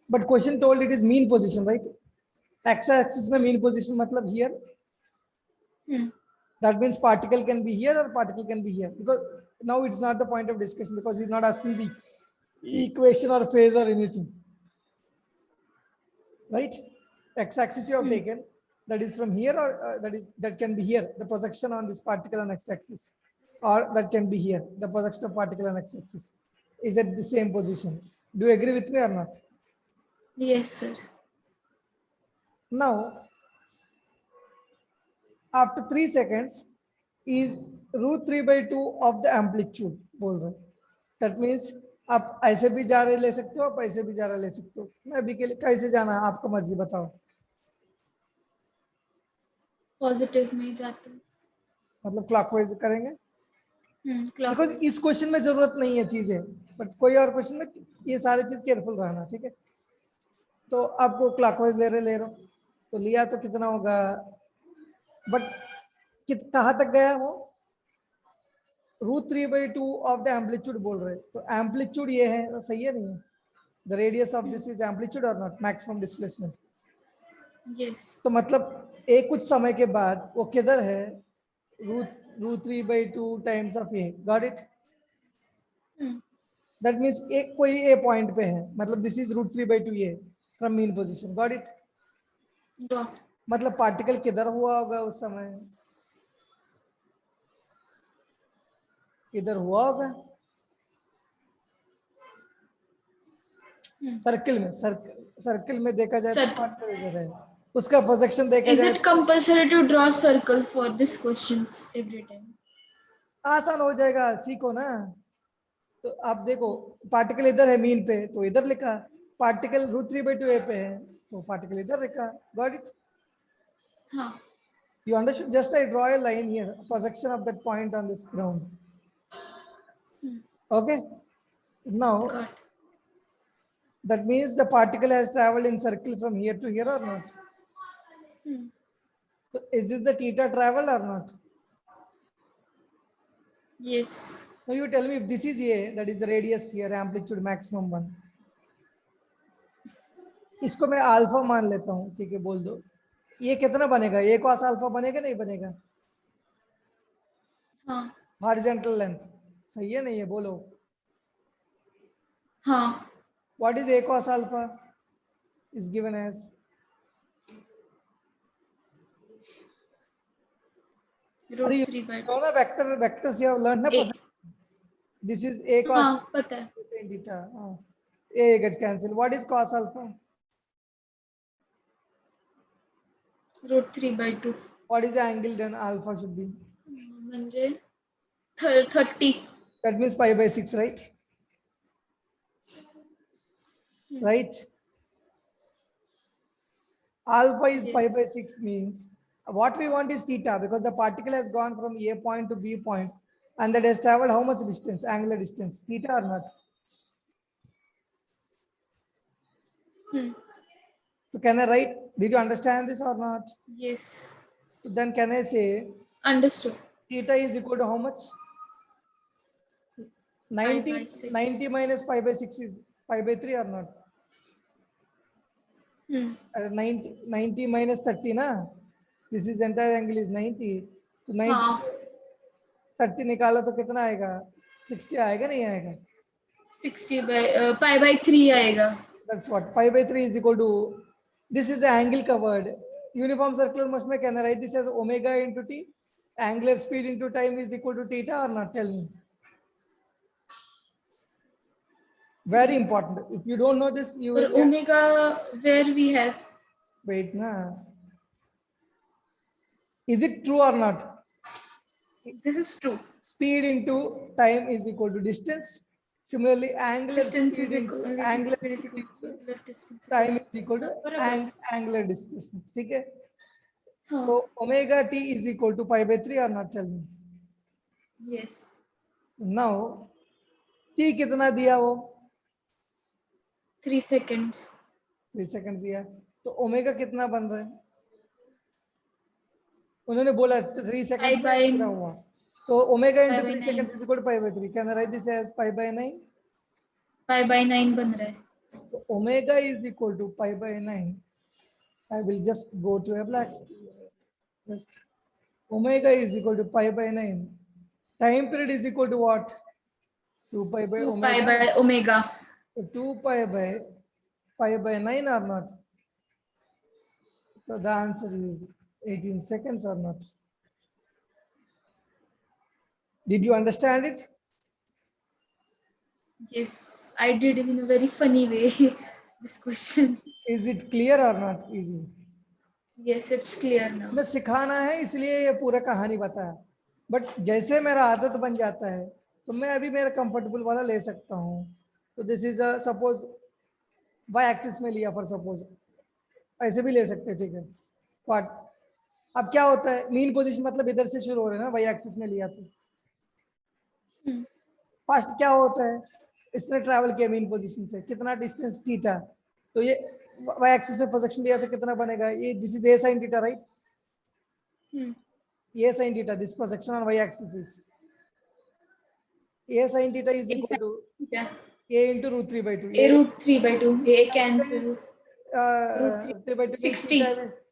A: but question told it is mean position, right? X-axis में mean position मतलब here. That means particle can be here or particle can be here, because now it's not the point of discussion, because he's not asking the equation or phase or anything, right? X-axis you have taken, that is from here, or that can be here, the projection on this particle on x-axis, or that can be here, the projection of particle on x-axis is at the same position. Do you agree with me or not?
B: Yes sir.
A: Now after 3 seconds is √3/2 of the amplitude बोल रहे. That means आप ऐसे भी जा रहे ले सकते हो, आप ऐसे भी जा रहे ले सकते हो. मैं अभी के लिए कैसे जाना है आपको मर्जी बताओ.
B: पॉजिटिव में जाते हैं.
A: मतलब क्लॉकवाइज करेंगे. Because
B: clockwise.
A: इस क्वेश्चन में जरूरत नहीं है चीजें, बट कोई और क्वेश्चन में ये सारी चीज केयरफुल रहना, ठीक है। तो आपको क्लॉकवाइज ले रहे हो, तो लिया तो कितना होगा, बट कहाँ तक गया वो, √3/2 ऑफ द एम्पलीट्यूड बोल रहे, तो एम्पलीट्यूड ये है, तो सही है नहीं है, the radius of this is amplitude और नॉट मैक्सिमम डिस्प्लेसमेंट।
B: Yes.
A: तो मतलब एक कुछ समय के बाद वो किधर है, √3/2 times of A, got it.
B: Hmm.
A: That means एक कोई ए पॉइंट पे है, मतलब this is √3/2 A from mean position, got it.
B: Got.
A: मतलब पार्टिकल किधर हुआ होगा उस समय, इधर हुआ होगा
B: Hmm.
A: सर्किल में, सर्किल में देखा जाए तो
B: Sir,
A: पार्टिकल इधर है, उसका प्रोजेक्शन देखा
B: is
A: जाए
B: it
A: तो
B: compulsory to draw circles for these questions every time?
A: आसान हो जाएगा, सीखो ना। तो आप देखो पार्टिकल इधर है मीन पे, तो इधर लिखा, पार्टिकल √3/2 ए पे है, तो पार्टिकल इधर लिखा, गॉट इट।
B: हाँ.
A: You understood? Just I draw a line here, projection of that point on this ground.
B: Hmm.
A: Okay. Now
B: Got.
A: that means the particle has traveled in circle from here to here or not?
B: Hmm.
A: So is this the theta travel or not?
B: Yes.
A: Now you tell me if this is A, that is the radius here, amplitude maximum one. इसको मैं alpha मान लेता हूँ, ठीक है, बोल दो ये कितना बनेगा, ए cos अल्फा बनेगा नहीं बनेगा,
B: हाँ.
A: हॉरिजॉन्टल लेंथ, सही है नहीं है, बोलो
B: हाँ.
A: What is a cos alpha is given as
B: √3/2.
A: ना vectors you have learned na,
B: A.
A: this is a cos
B: हाँ, पता है.
A: theta, a gets cancelled, what is cos alpha,
B: √3/2.
A: what is the angle then alpha should be,
B: म्हणजे 30.
A: that means pi/6, right? Right, alpha is
B: Yes.
A: pi/6 means what we want is theta, because the particle has gone from a point to b point and that has traveled how much distance, angular distance, theta or not. So can I write, did you understand this or not?
B: Yes.
A: So then can I say
B: Understood.
A: theta is equal to how much, 90
B: pi/6.
A: 90 minus pi/6 is pi/3 or not? 90 minus 30 na, this is entire angle is 90, तो 90
B: हाँ.
A: से 30 निकाला तो कितना आएगा, 60 आएगा नहीं आएगा,
B: 60 pi/3 आएगा.
A: that's what pi/3 is equal to, this is the angle covered, uniform circular motion में can I write this as omega into t, angular speed into time is equal to theta or not, tell me. Very important, if you don't know this you
B: For
A: will
B: omega, where we have.
A: wait na, is it true or not,
B: This is true.
A: speed into time is equal to distance, similarly angular
B: Distance
A: speed
B: is
A: into
B: equal.
A: angular
B: Speed is
A: speed
B: equal.
A: into
B: Angular distance.
A: time is equal to
B: बराबर.
A: angular displacement, ठीक है।
B: हाँ.
A: तो omega t is equal to pi/3 or not, tell me.
B: Yes.
A: Now t कितना दिया वो,
B: 3 seconds.
A: 3 second दिया, तो ओमेगा कितना बन रहा है, उन्होंने बोला 3 सेकंड्स में
B: Pi/9.
A: पूरा हुआ, तो omega into 3
B: pi/9.
A: seconds is equal to pi/3, can I write this as pi/9?
B: pi/9 बन रहा है.
A: So omega is equal to pi/9. I will just go to a black. Just omega is equal to pi/9. Time period is equal to what? 2 pi by
B: 2 pi
A: omega.
B: by omega.
A: So 2 pi/9 or not? So the answer is 18 seconds or not? Did you understand it?
B: Yes, I did in a very funny way. This question.
A: Is it clear or not? Easy.
B: Yes, it's clear now.
A: मैं सिखाना है इसलिए ये पूरा कहानी बताया, but जैसे मेरा आदत बन जाता है तो मैं अभी मेरा कंफर्टेबल वाला ले सकता हूँ। तो this is suppose Y axis में लिया, फॉर सपोज ऐसे भी ले सकते हैं, ठीक है। व्हाट, अब क्या होता है, मीन पोजीशन मतलब इधर से शुरू हो रहे हैं ना, वाई एक्सिस में लिया तो फर्स्ट क्या होता है, इसने ट्रैवल किया मीन पोजीशन से, कितना डिस्टेंस थीटा, तो ये y एक्सिस में प्रोजेक्शन लिया तो कितना बनेगा, ये this is a sin theta right, a sin theta, this projection on y axis is a sin theta is equal to a into root 3 by 2.
B: A root 3 by 2. A cancel. Root
A: 3 by 2 means
B: 60.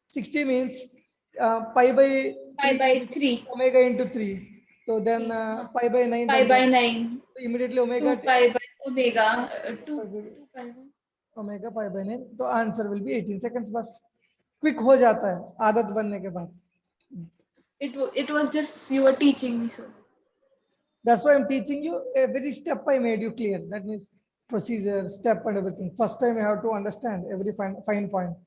A: 60 means pi by
B: Pi by 3.
A: omega into 3. So then pi by 9.
B: Pi by 9.
A: So immediately omega
B: 2 pi by omega. 2 pi by.
A: omega pi by 9. तो answer will be 18 seconds बस, quick हो जाता है आदत बनने के बाद.
B: It was just you were teaching me so.
A: That's why I'm teaching you every step I made you clear. That means procedure, step and everything. First time you have to understand every fine point.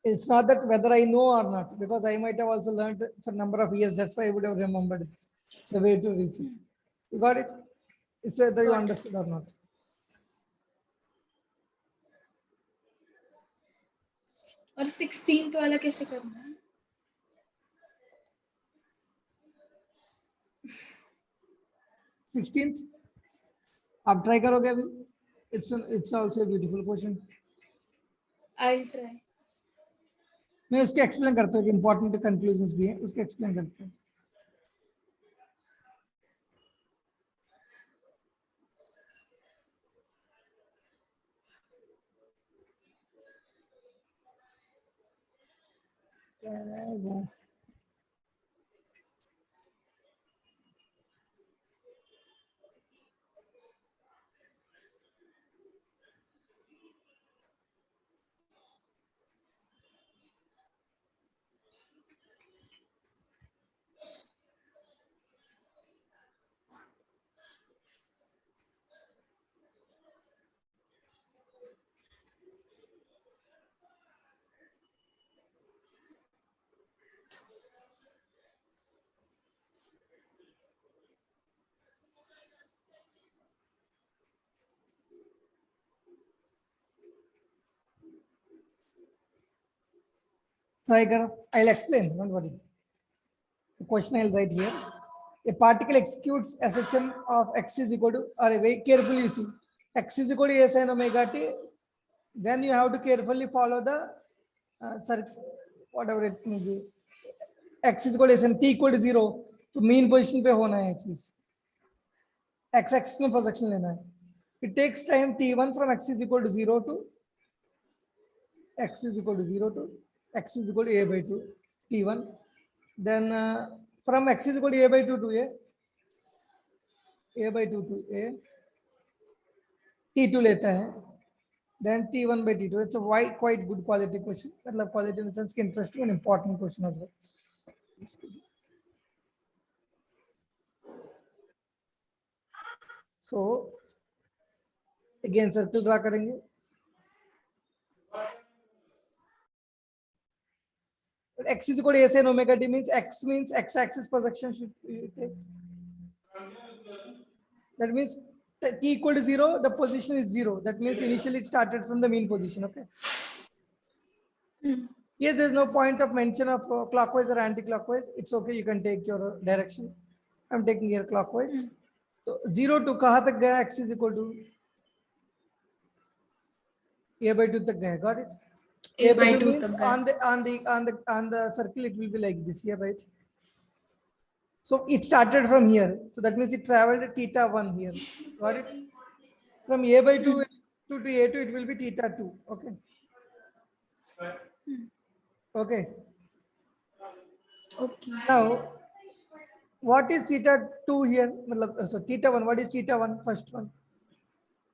A: It's not that whether I know or not, because I might have also learned for a number of years. That's why I would have remembered the way to reach it. You got it? It's whether you understood or not.
B: और 16th वाला कैसे करना है?
A: 16th आप try करोगे अभी? It's also a beautiful question.
B: I'll try.
A: मैं उसके एक्सप्लेन करता हूँ, इंपॉर्टेंट कंक्लूजन्स भी हैं, उसके एक्सप्लेन करते हैं. Try karo. I'll explain, don't worry. The question I'll write here. A particle executes SHM of x is equal to, or very carefully you see, x is equal to a sin omega t. Then you have to carefully follow the whatever it may be. X is equal to a sin, t equal to 0. तो mean position पे होना है चीज. X axis में projection लेना है. It takes time t1 from x is equal to 0 to x is equal to 0 to x is equal to a by 2 t1. Then from x is equal to a by 2 to a by 2 to a t2 लेता है. Then t1 by t2. It's a quite good quality question. मतलब quality in the sense interesting and important question as well. So again circle draw करेंगे. X is equal to a sin omega t means x axis projection should take. That means t equal to 0, the position is 0. That means initially it started from the mean position. Okay. Here there's no point of mention of clockwise or anti-clockwise. It's okay. You can take your direction. I'm taking here clockwise. So 0 to कहाँ तक गया? X is equal to a by 2 तक गया. Got it? A by 2 means on the circle it will be like this here, right? So it started from here. So that means it traveled theta 1 here. Got it? From a by 2 to a2 it will be theta 2. Okay. Okay.
B: Okay.
A: Now what is theta 2 here? So theta 1. What is theta 1? First one.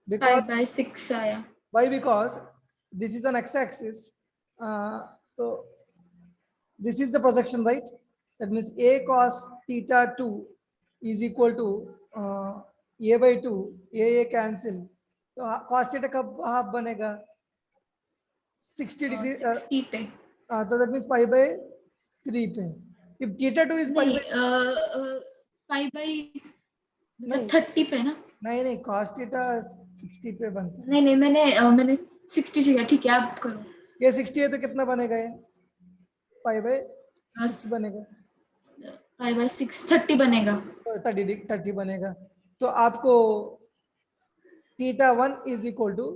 A: Because
B: 5 by 6 आया.
A: Why? Because this is on x-axis. So this is the projection, right? That means a cos theta 2 is equal to a by 2. A cancel. So cos theta कब half बनेगा? 60 degree.
B: 60 पे.
A: So that means pi by 3 पे. If theta 2 is pi by
B: 5 by 30 पे ना?
A: नहीं cos theta 60 पे बनता है.
B: नहीं मैंने 60 से किया. ठीक है आप करो.
A: ये 60 है तो कितना बनेगा ये? pi by 6 बनेगा.
B: 5/6 30 बनेगा.
A: 30 बनेगा. तो आपको θ1 is equal to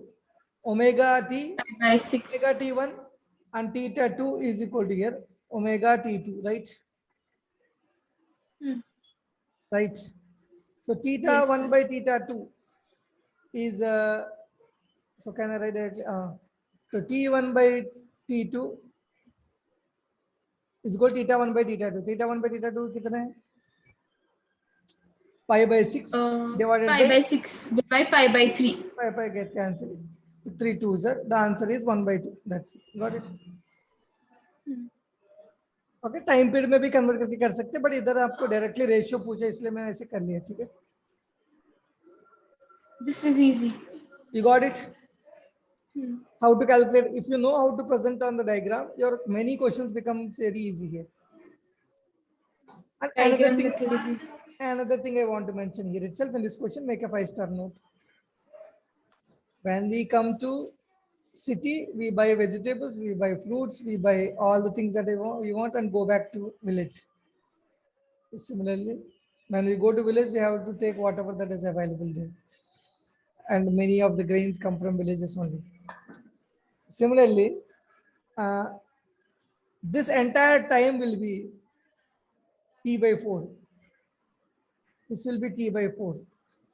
A: omega t
B: 5/6.
A: omega t1 and θ2 is equal to here omega t2, right?
B: Hmm.
A: Right. So
B: Yes,
A: θ1
B: sir.
A: by θ2 is so can I write directly? So t1 by t2 is equal to θ1 by θ2. θ1 by θ2 कितना है? Pi by 6 divided by
B: 5/6 by 5/3.
A: pi get cancelled. 3 2s are the answer is 1 by 2. That's it. Got it? Okay time period में भी convert करके कर सकते हैं but इधर आपको डायरेक्टली रेशियो पूछा इसलिए मैंने ऐसे कर लिया. ठीक है.
B: This is easy.
A: You got it? How to calculate? If you know how to present on the diagram, your many questions become very easy here. And
B: Diagram method is easy.
A: another thing I want to mention here itself in this question, make a 5-star note. When we come to city, we buy vegetables, we buy fruits, we buy all the things that we want and go back to village. Similarly, when we go to village, we have to take whatever that is available there. And many of the grains come from villages only. Similarly, this entire time will be t by 4. This will be t by 4.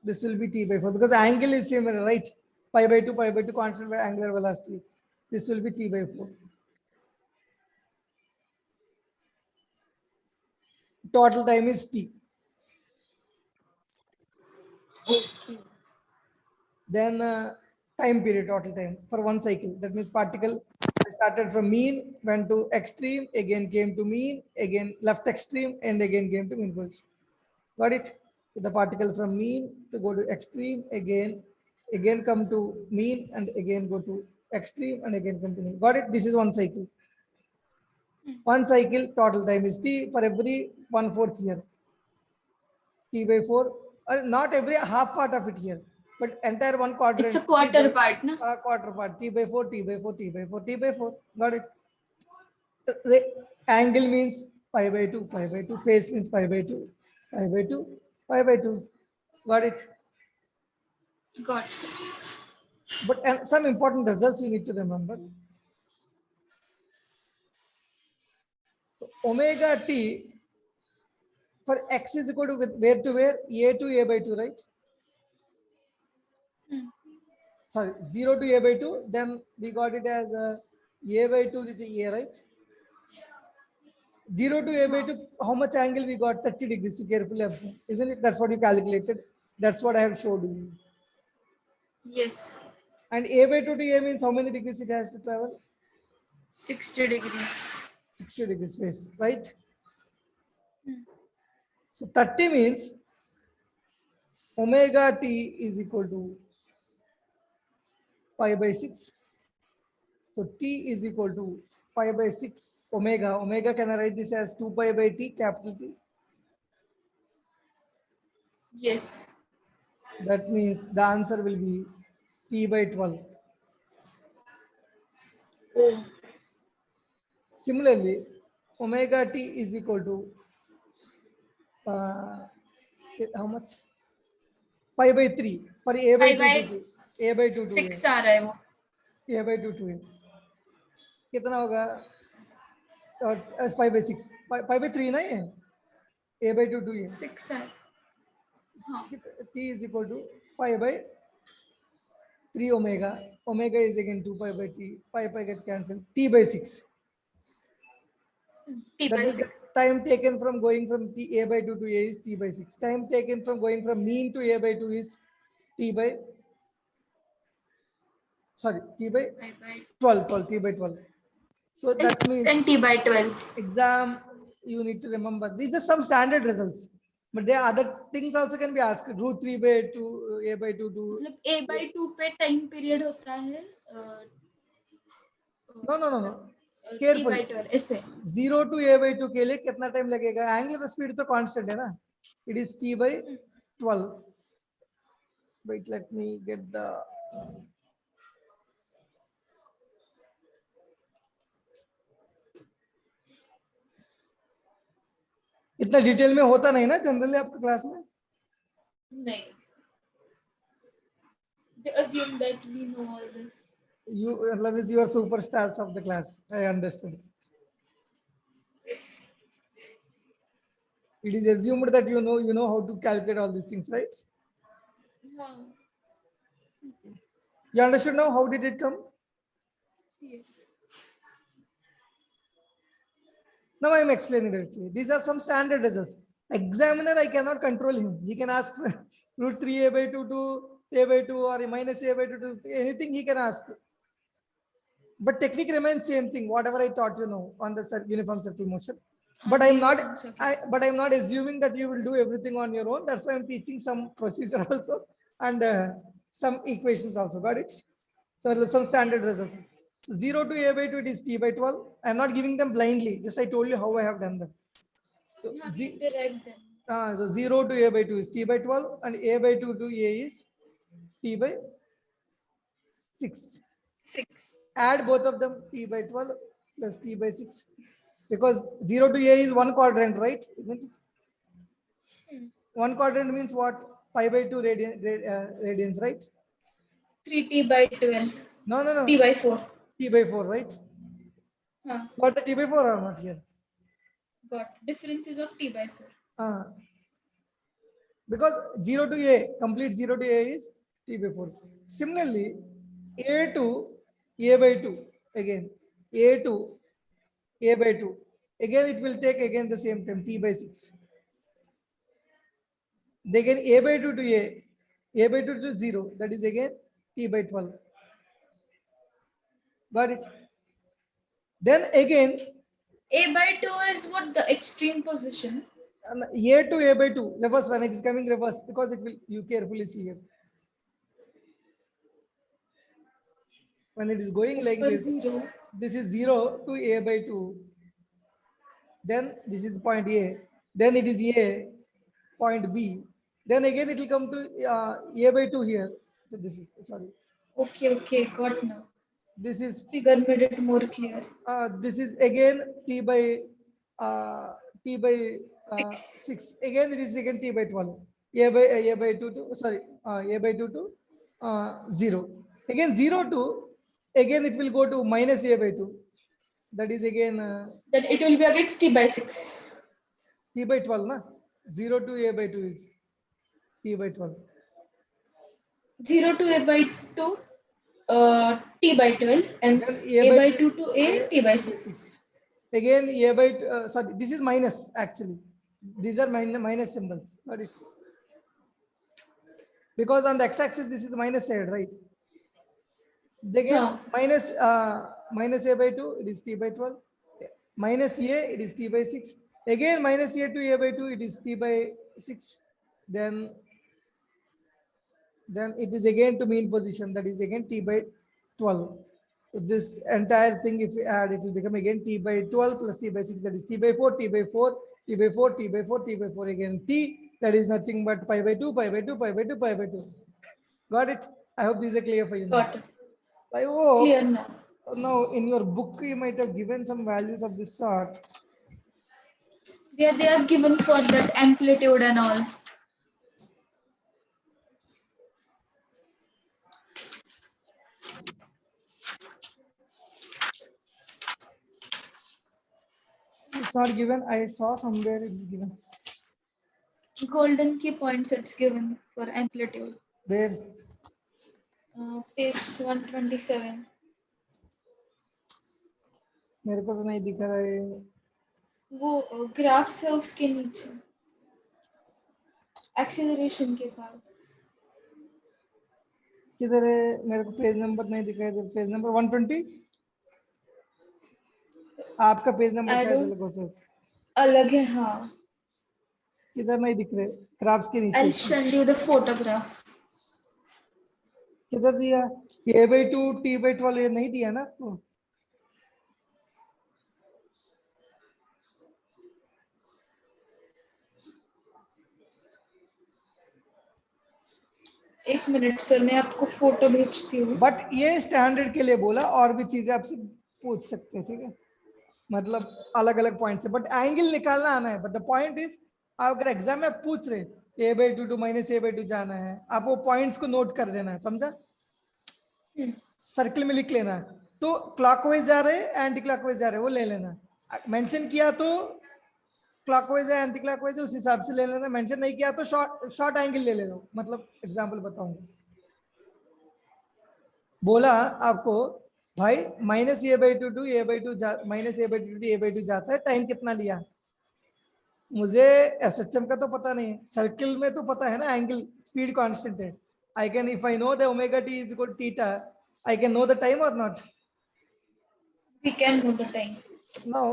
A: This will be t by 4 because angle is similar, right? Pi by 2 constant by angular velocity. This will be t by 4. Total time is t.
B: Okay.
A: Then time period, total time for one cycle. That means particle started from mean, went to extreme, again came to mean, again left extreme, and again came to mean position. Got it? The particle from mean to go to extreme, again come to mean, and again go to extreme, and again come to mean. Got it? This is one cycle. One cycle total time is t for every 1/4 here. T by 4, not every half part of it here, but entire one quadrant.
B: It's a quarter part, no?
A: Quarter part. T by 4, T by 4, T by 4, T by 4. Got it? The angle means pi by 2, pi by 2. Phase means pi by 2, pi by 2, pi by 2. Got it?
B: Got it.
A: But some important results you need to remember. Omega t for x is equal to where to where? A to A by 2, right? Sorry, 0 to A by 2. Then we got it as A by 2 to A, right? 0 to A by 2, how much angle we got? 30 degrees. You carefully observe. Isn't it? That's what you calculated. That's what I have showed you.
B: Yes.
A: And A by 2 to A means how many degrees it has to travel?
B: 60 degrees.
A: 60 degrees phase, right? So 30 means omega t is equal to pi by 6. So t is equal to pi by 6 omega. Omega, can I write this as 2 pi by t, capital T?
B: Yes.
A: That means the answer will be t by 12.
B: Oh.
A: Similarly, omega t is equal to how much? Pi by 3 for a by 2 to 2. A by 2 to
B: 6 आ रहा है वो.
A: A by 2 to A. कितना होगा? Pi by 6. Pi by 3 ना ये? A by 2 to A.
B: 6 है. हाँ.
A: T is equal to pi by 3 omega. Omega is again 2 pi by t. Pi gets cancelled. T by 6.
B: T
A: That
B: by
A: is the
B: 6.
A: time taken from going from A by 2 to A is T by 6. Time taken from going from mean to A by 2 is T by, sorry, T by 12, T by 12. So that means
B: 10 T by 12.
A: exam, you need to remember. These are some standard results. But there are other things also can be asked. Root 3 by 2, A by 2 to.
B: मतलब A by 2 पे time period होता है.
A: No.
B: T
A: Careful.
B: by 12 ऐसे.
A: 0 to A by 2 के लिए कितना time लगेगा? Angular speed तो constant है ना? It is T by 12. Wait, let me get the. इतना डिटेल में होता नहीं ना जनरली आपके क्लास में.
B: नहीं. They assume that we know all this.
A: You love is your superstars of the class. I understood. It is assumed that you know how to calculate all these things, right?
B: Yeah.
A: You understood now how did it come?
B: Yes.
A: Now I am explaining it. These are some standard results. Examiner, I cannot control him. He can ask root 3a by 2 to a by 2 or minus a by 2 to anything he can ask. But technique remains same thing. Whatever I taught on the uniform circle motion. But I'm not assuming that you will do everything on your own. That's why I'm teaching some procedure also and some equations also. Got it? So there's some standard results. So 0 to a by 2 it is t by 12. I'm not giving them blindly. Just I told you how I have done them. So,
B: How do you derive them?
A: so 0 to a by 2 is t by 12 and a by 2 to a is t by 6.
B: 6.
A: Add both of them, t by 12 plus t by 6. Because 0 to a is one quadrant, right? Isn't it? One quadrant means what? Pi by 2 radians, right?
B: 3t by 12.
A: No.
B: T by 4.
A: T by 4, right?
B: Huh.
A: Got the t by 4 or not here?
B: Got differences of t by 4.
A: Because 0 to a, complete 0 to a is t by 4. Similarly, a to a by 2, again, a to a by 2. Again, it will take again the same time, t by 6. Then again, a by 2 to a by 2 to 0, that is again t by 12. Got it? Then again,
B: A by 2 is what the extreme position.
A: a to a by 2, reverse when it is coming reverse, because it will, you carefully see here. When it is going like this,
B: 0.
A: This is 0 to a by 2. Then this is point A. Then it is A, point B. Then again it will come to a by 2 here. So this is, sorry.
B: Okay, got now.
A: This is,
B: Figure made it more clear.
A: this is again t by 6. Again it is again t by 12. A by 2 to, sorry, a by 2 to 0. Again 0 to, again it will go to minus a by 2. That is again
B: Then it will be against t by 6.
A: t by 12, na? 0 to a by 2 is t by 12.
B: 0 to a by 2, t by 12, and
A: Then
B: a by 2 to a, t by 6.
A: Again a by, sorry, this is minus actually. These are minus symbols. Got it? Because on the x-axis this is the minus side, right? Again minus a by 2, it is t by 12. Minus a, it is t by 6. Again minus a to a by 2, it is t by 6. Then it is again to mean position, that is again t by 12. So this entire thing, if we add, it will become again t by 12 plus t by 6, that is t by 4, t by 4, t by 4, t by 4, t by 4, again t, that is nothing but pi by 2, pi by 2, pi by 2, pi by 2. Got it? I hope these are clear for you now.
B: Got it.
A: I hope
B: Clear now.
A: now in your book you might have given some values of this sort.
B: They are given for that amplitude and all.
A: It's not given. I saw somewhere it's given.
B: Golden key points it's given for amplitude.
A: Where?
B: Page 127.
A: मेरे को तो नहीं दिख रहा है.
B: वो graphs है उसके नीचे, एक्सेलरेशन के बाद.
A: किधर है? मेरे को पेज नंबर नहीं दिख रहा है. Page number 120. आपका पेज नंबर शायद अलग हो सकता है.
B: अलग है, हाँ.
A: किधर नहीं दिख रहे? ग्राफ्स के नीचे.
B: I'll send you the photograph.
A: किधर दिया? a by 2 t by 12 ये नहीं दिया ना आपको?
B: एक मिनट सर, मैं आपको फोटो भेजती हूँ.
A: बट ये स्टैंडर्ड के लिए बोला, और भी चीजें आपसे पूछ सकते हैं, ठीक है? मतलब अलग अलग पॉइंट से, बट एंगल निकालना आना है. बट द पॉइंट इज, आप अगर एग्जाम में पूछ रहे a/2 टू -a/2 जाना है, आप वो पॉइंट्स को नोट कर देना है, समझा? सर्किल में लिख लेना है. तो क्लॉकवाइज जा रहे हैं एंटी क्लॉकवाइज जा रहे हैं वो ले लेना. मेंशन किया तो क्लॉकवाइज है एंटी क्लॉकवाइज है उस हिसाब से ले लेना. मेंशन नहीं किया तो शॉर्ट एंगल ले लेना. मतलब एग्जांपल बताऊंगा. बोला आपको भाई -a/2 to a/2 -a/2 to a/2 जाता है, टाइम कितना लिया? मुझे एसएचएम का तो पता नहीं है, सर्किल में तो पता है ना एंगल स्पीड कांस्टेंट है. I can, if I know the omega T is equal theta, I can know the time और not.
B: We can know the time.
A: Now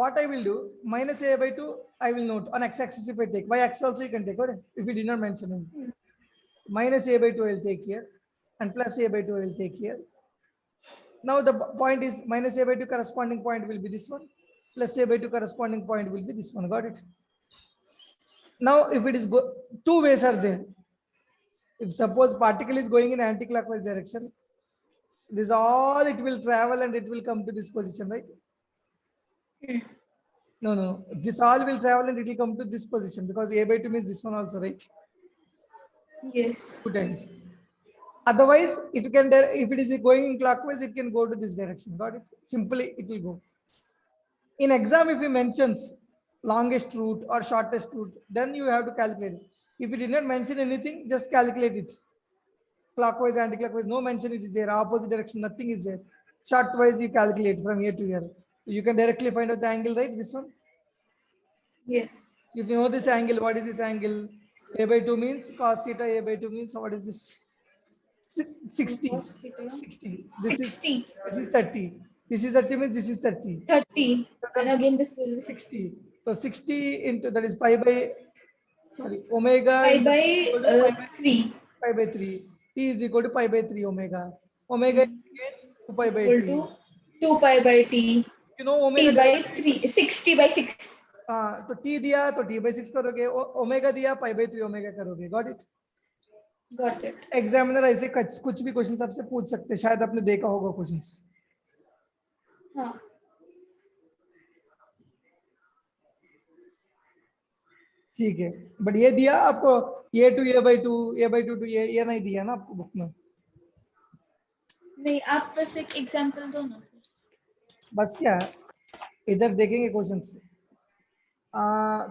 A: what I will do, -a/2 I will note on x-axis. If I take y-axis also you can take, or if you did not mention it, -a/2 I will take here and +a/2 I will take here. Now the point is -a/2 corresponding point will be this one, +a/2 corresponding point will be this one. Got it? Now if it is two ways are there. If suppose particle is going in anti-clockwise direction, this all it will travel and it will come to this position, right? No. This all will travel and it will come to this position because a/2 means this one also, right?
B: Yes.
A: 2 times. Otherwise, it can, if it is going in clockwise, it can go to this direction. Got it? Simply, it will go. In exam, if he mentions longest route or shortest route, then you have to calculate it. If he did not mention anything, just calculate it. Clockwise, anti-clockwise, no mention it is there. Opposite direction, nothing is there. Short-wise, you calculate from here to here. You can directly find out the angle, right? This one.
B: Yes.
A: If you know this angle, what is this angle? a/2 means cos theta. a/2 means what is this? 60.
B: Cos theta.
A: 60. This
B: 60.
A: is 30. This is 30 means this is 30.
B: 30. And again this will be
A: 60. So 60 into, that is pi by, sorry, omega
B: pi
A: into
B: by
A: equal to
B: 3
A: pi by 3. T is equal to pi by 3 omega. Omega is again 2 pi by
B: equal
A: t.
B: to 2 pi by t.
A: You know
B: T
A: omega
B: by 3. 60 by 6.
A: हाँ, तो t दिया तो t by 6 करोगे, omega दिया pi by 3 omega करोगे. Got it?
B: Got it.
A: Examiner ऐसे कुछ भी क्वेश्चन आपसे पूछ सकते हैं, शायद आपने देखा होगा क्वेश्चंस.
B: हाँ.
A: ठीक है, बट ये दिया आपको a/2 टू ये नहीं दिया ना आपको बुक में.
B: नहीं, आप बस एक एग्जांपल दो ना.
A: बस क्या इधर देखेंगे क्वेश्चंस.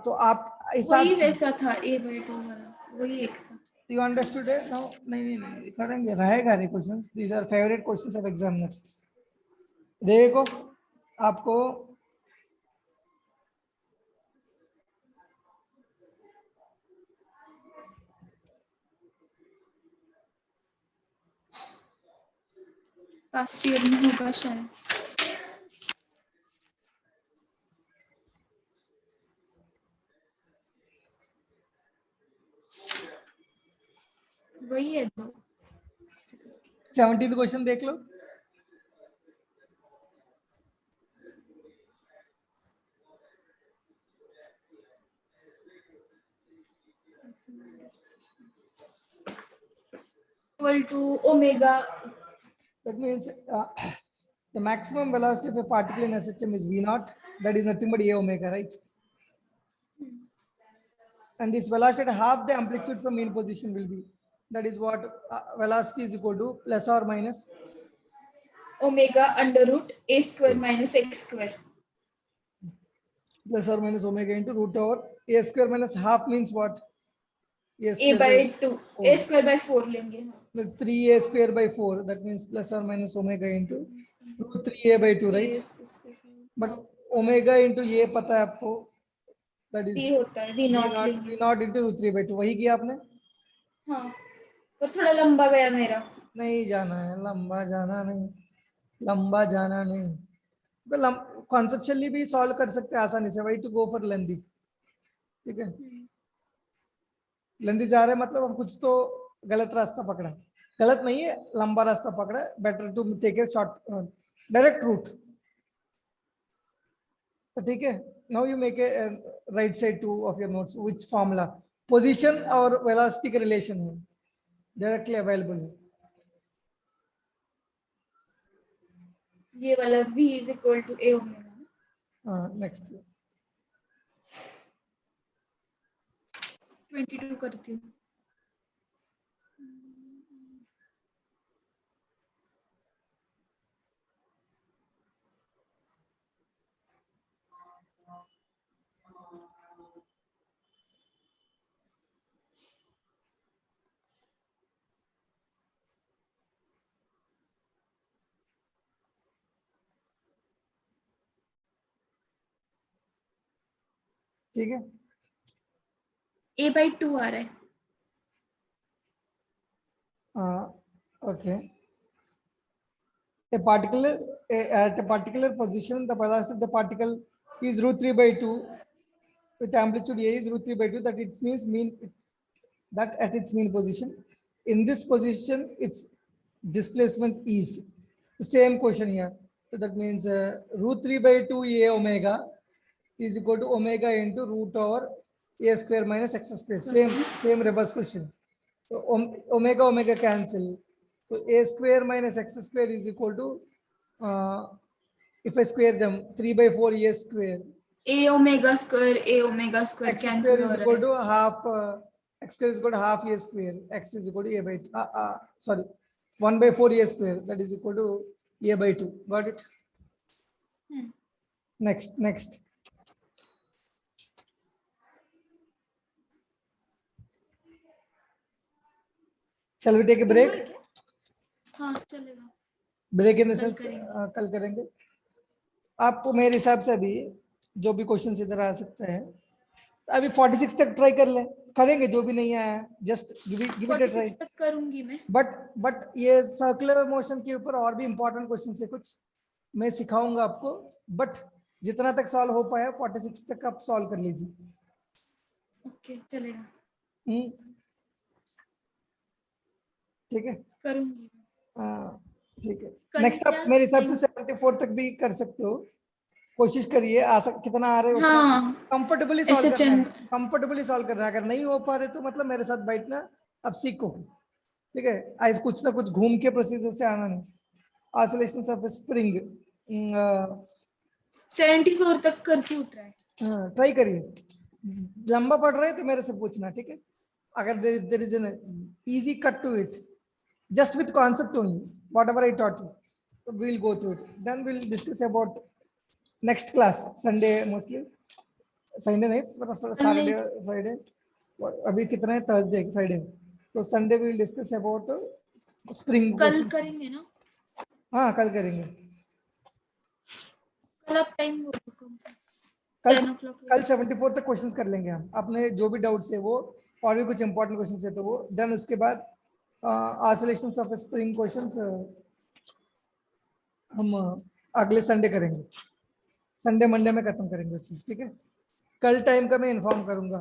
A: तो आप
B: वही वैसा था a/2 वाला, वही एक था.
A: You understood it now? नहीं करेंगे, रहेगा ray questions. These are favourite questions of examiners. देखो आपको
B: पास्ट ईयर में होगा शायद. वही है दो.
A: 17th क्वेश्चन देख लो.
B: Equal to omega.
A: That means the maximum velocity of a particle in SHM is v0. That is nothing but a omega, right? And this velocity at half the amplitude from mean position will be. That is what velocity is equal to plus or minus
B: Omega under root a square minus x square.
A: Plus or minus omega into root over a square minus half means what?
B: A by 2. A square by 4 लेंगे.
A: 3a square by 4. That means plus or minus omega into root 3a by 2, right? But omega into a पता है आपको? That is
B: v होता है.
A: v0 into root 3 by 2. वही किया आपने?
B: हाँ. और थोड़ा लंबा गया मेरा.
A: नहीं जाना है, लंबा जाना नहीं. कॉन्सेप्चुअली भी सॉल्व कर सकते हैं आसानी से. वही टू गो फॉर लेंदी. ठीक है, लेंदी जा रहे हैं मतलब हम कुछ तो गलत रास्ता पकड़ा. गलत नहीं है, लंबा रास्ता पकड़ा. Better to take a short direct route. तो ठीक है, now you make a right side to of your notes. Which formula position और वेलोसिटी के रिलेशन है, डायरेक्टली अवेलेबल है.
B: ये वाला v is equal to a omega.
A: Next
B: 22 करती हूँ.
A: ठीक है.
B: A/2 आ रहा है.
A: Okay. A particular at a particular position, the velocity of the particle is √3/2 with amplitude a is √3/2. That it means that at its mean position. In this position, its displacement is the same question here. So that means √3/2 a omega is equal to omega into root over a square minus x square. Same reverse question. So omega cancel. So a square minus x square is equal to if I square them 3/4 a square.
B: A omega square
A: X
B: cancel
A: square
B: हो
A: is
B: रहा
A: equal
B: है.
A: to half x square is equal to half a square. X is equal to a by sorry 1/4 a square, that is equal to a by 2. Got it? Next. Shall we take a break?
B: हुआ है क्या? हाँ चलेगा.
A: Break in the
B: कल
A: sense
B: करेंगे.
A: कल करेंगे. आपको मेरे हिसाब से अभी जो भी क्वेश्चन इधर आ सकते हैं अभी 46 तक ट्राई कर ले, करेंगे. जो भी नहीं आया just give it a try.
B: 46 तक करूंगी मैं.
A: बट ये सर्कुलर मोशन के ऊपर और भी इंपॉर्टेंट क्वेश्चन है कुछ मैं सिखाऊंगा आपको. बट जितना तक सॉल्व हो पाया 46 तक आप सॉल्व कर लीजिए.
B: ओके चलेगा.
A: ठीक है.
B: करूंगी.
A: ठीक है.
B: कल
A: नेक्स्ट
B: क्या
A: आप मेरे हिसाब से
B: time?
A: 74 तक भी कर सकते हो. कोशिश करिए कितना आ रहे हो
B: हाँ.
A: कंफर्टेबली सॉल्व करना है.
B: SHM.
A: कंफर्टेबली सॉल्व करना है. अगर नहीं हो पा रहे तो मतलब मेरे साथ बैठना अब सीखो. ठीक है. आज कुछ ना कुछ घूम के प्रोसीजर से आना नहीं. ऑसिलेशंस ऑफ स्प्रिंग
B: 74 तक करती हूँ ट्राई.
A: ट्राई करिए. लंबा पड़ रहा है तो मेरे से पूछना. ठीक है. अगर there is an easy cut to it just with concept only whatever I taught you, so we'll go through it, then we'll discuss about next class Sunday mostly. Sunday night for Saturday Friday. अभी कितना है? Thursday Friday. तो Sunday we'll discuss about spring.
B: कल करेंगे ना?
A: हाँ कल करेंगे.
B: कल आप टाइम बोलो कौन सा?
A: कल 74 तक क्वेश्चंस कर लेंगे हम. अपने जो भी डाउट्स है वो और भी कुछ इंपॉर्टेंट क्वेश्चंस है तो वो देन उसके बाद ऑसिलेशंस ऑफ स्प्रिंग क्वेश्चंस हम अगले संडे करेंगे. संडे मंडे में खत्म करेंगे चीज. ठीक है. कल टाइम का मैं इन्फॉर्म करूंगा.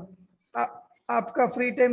A: आपका फ्री टाइम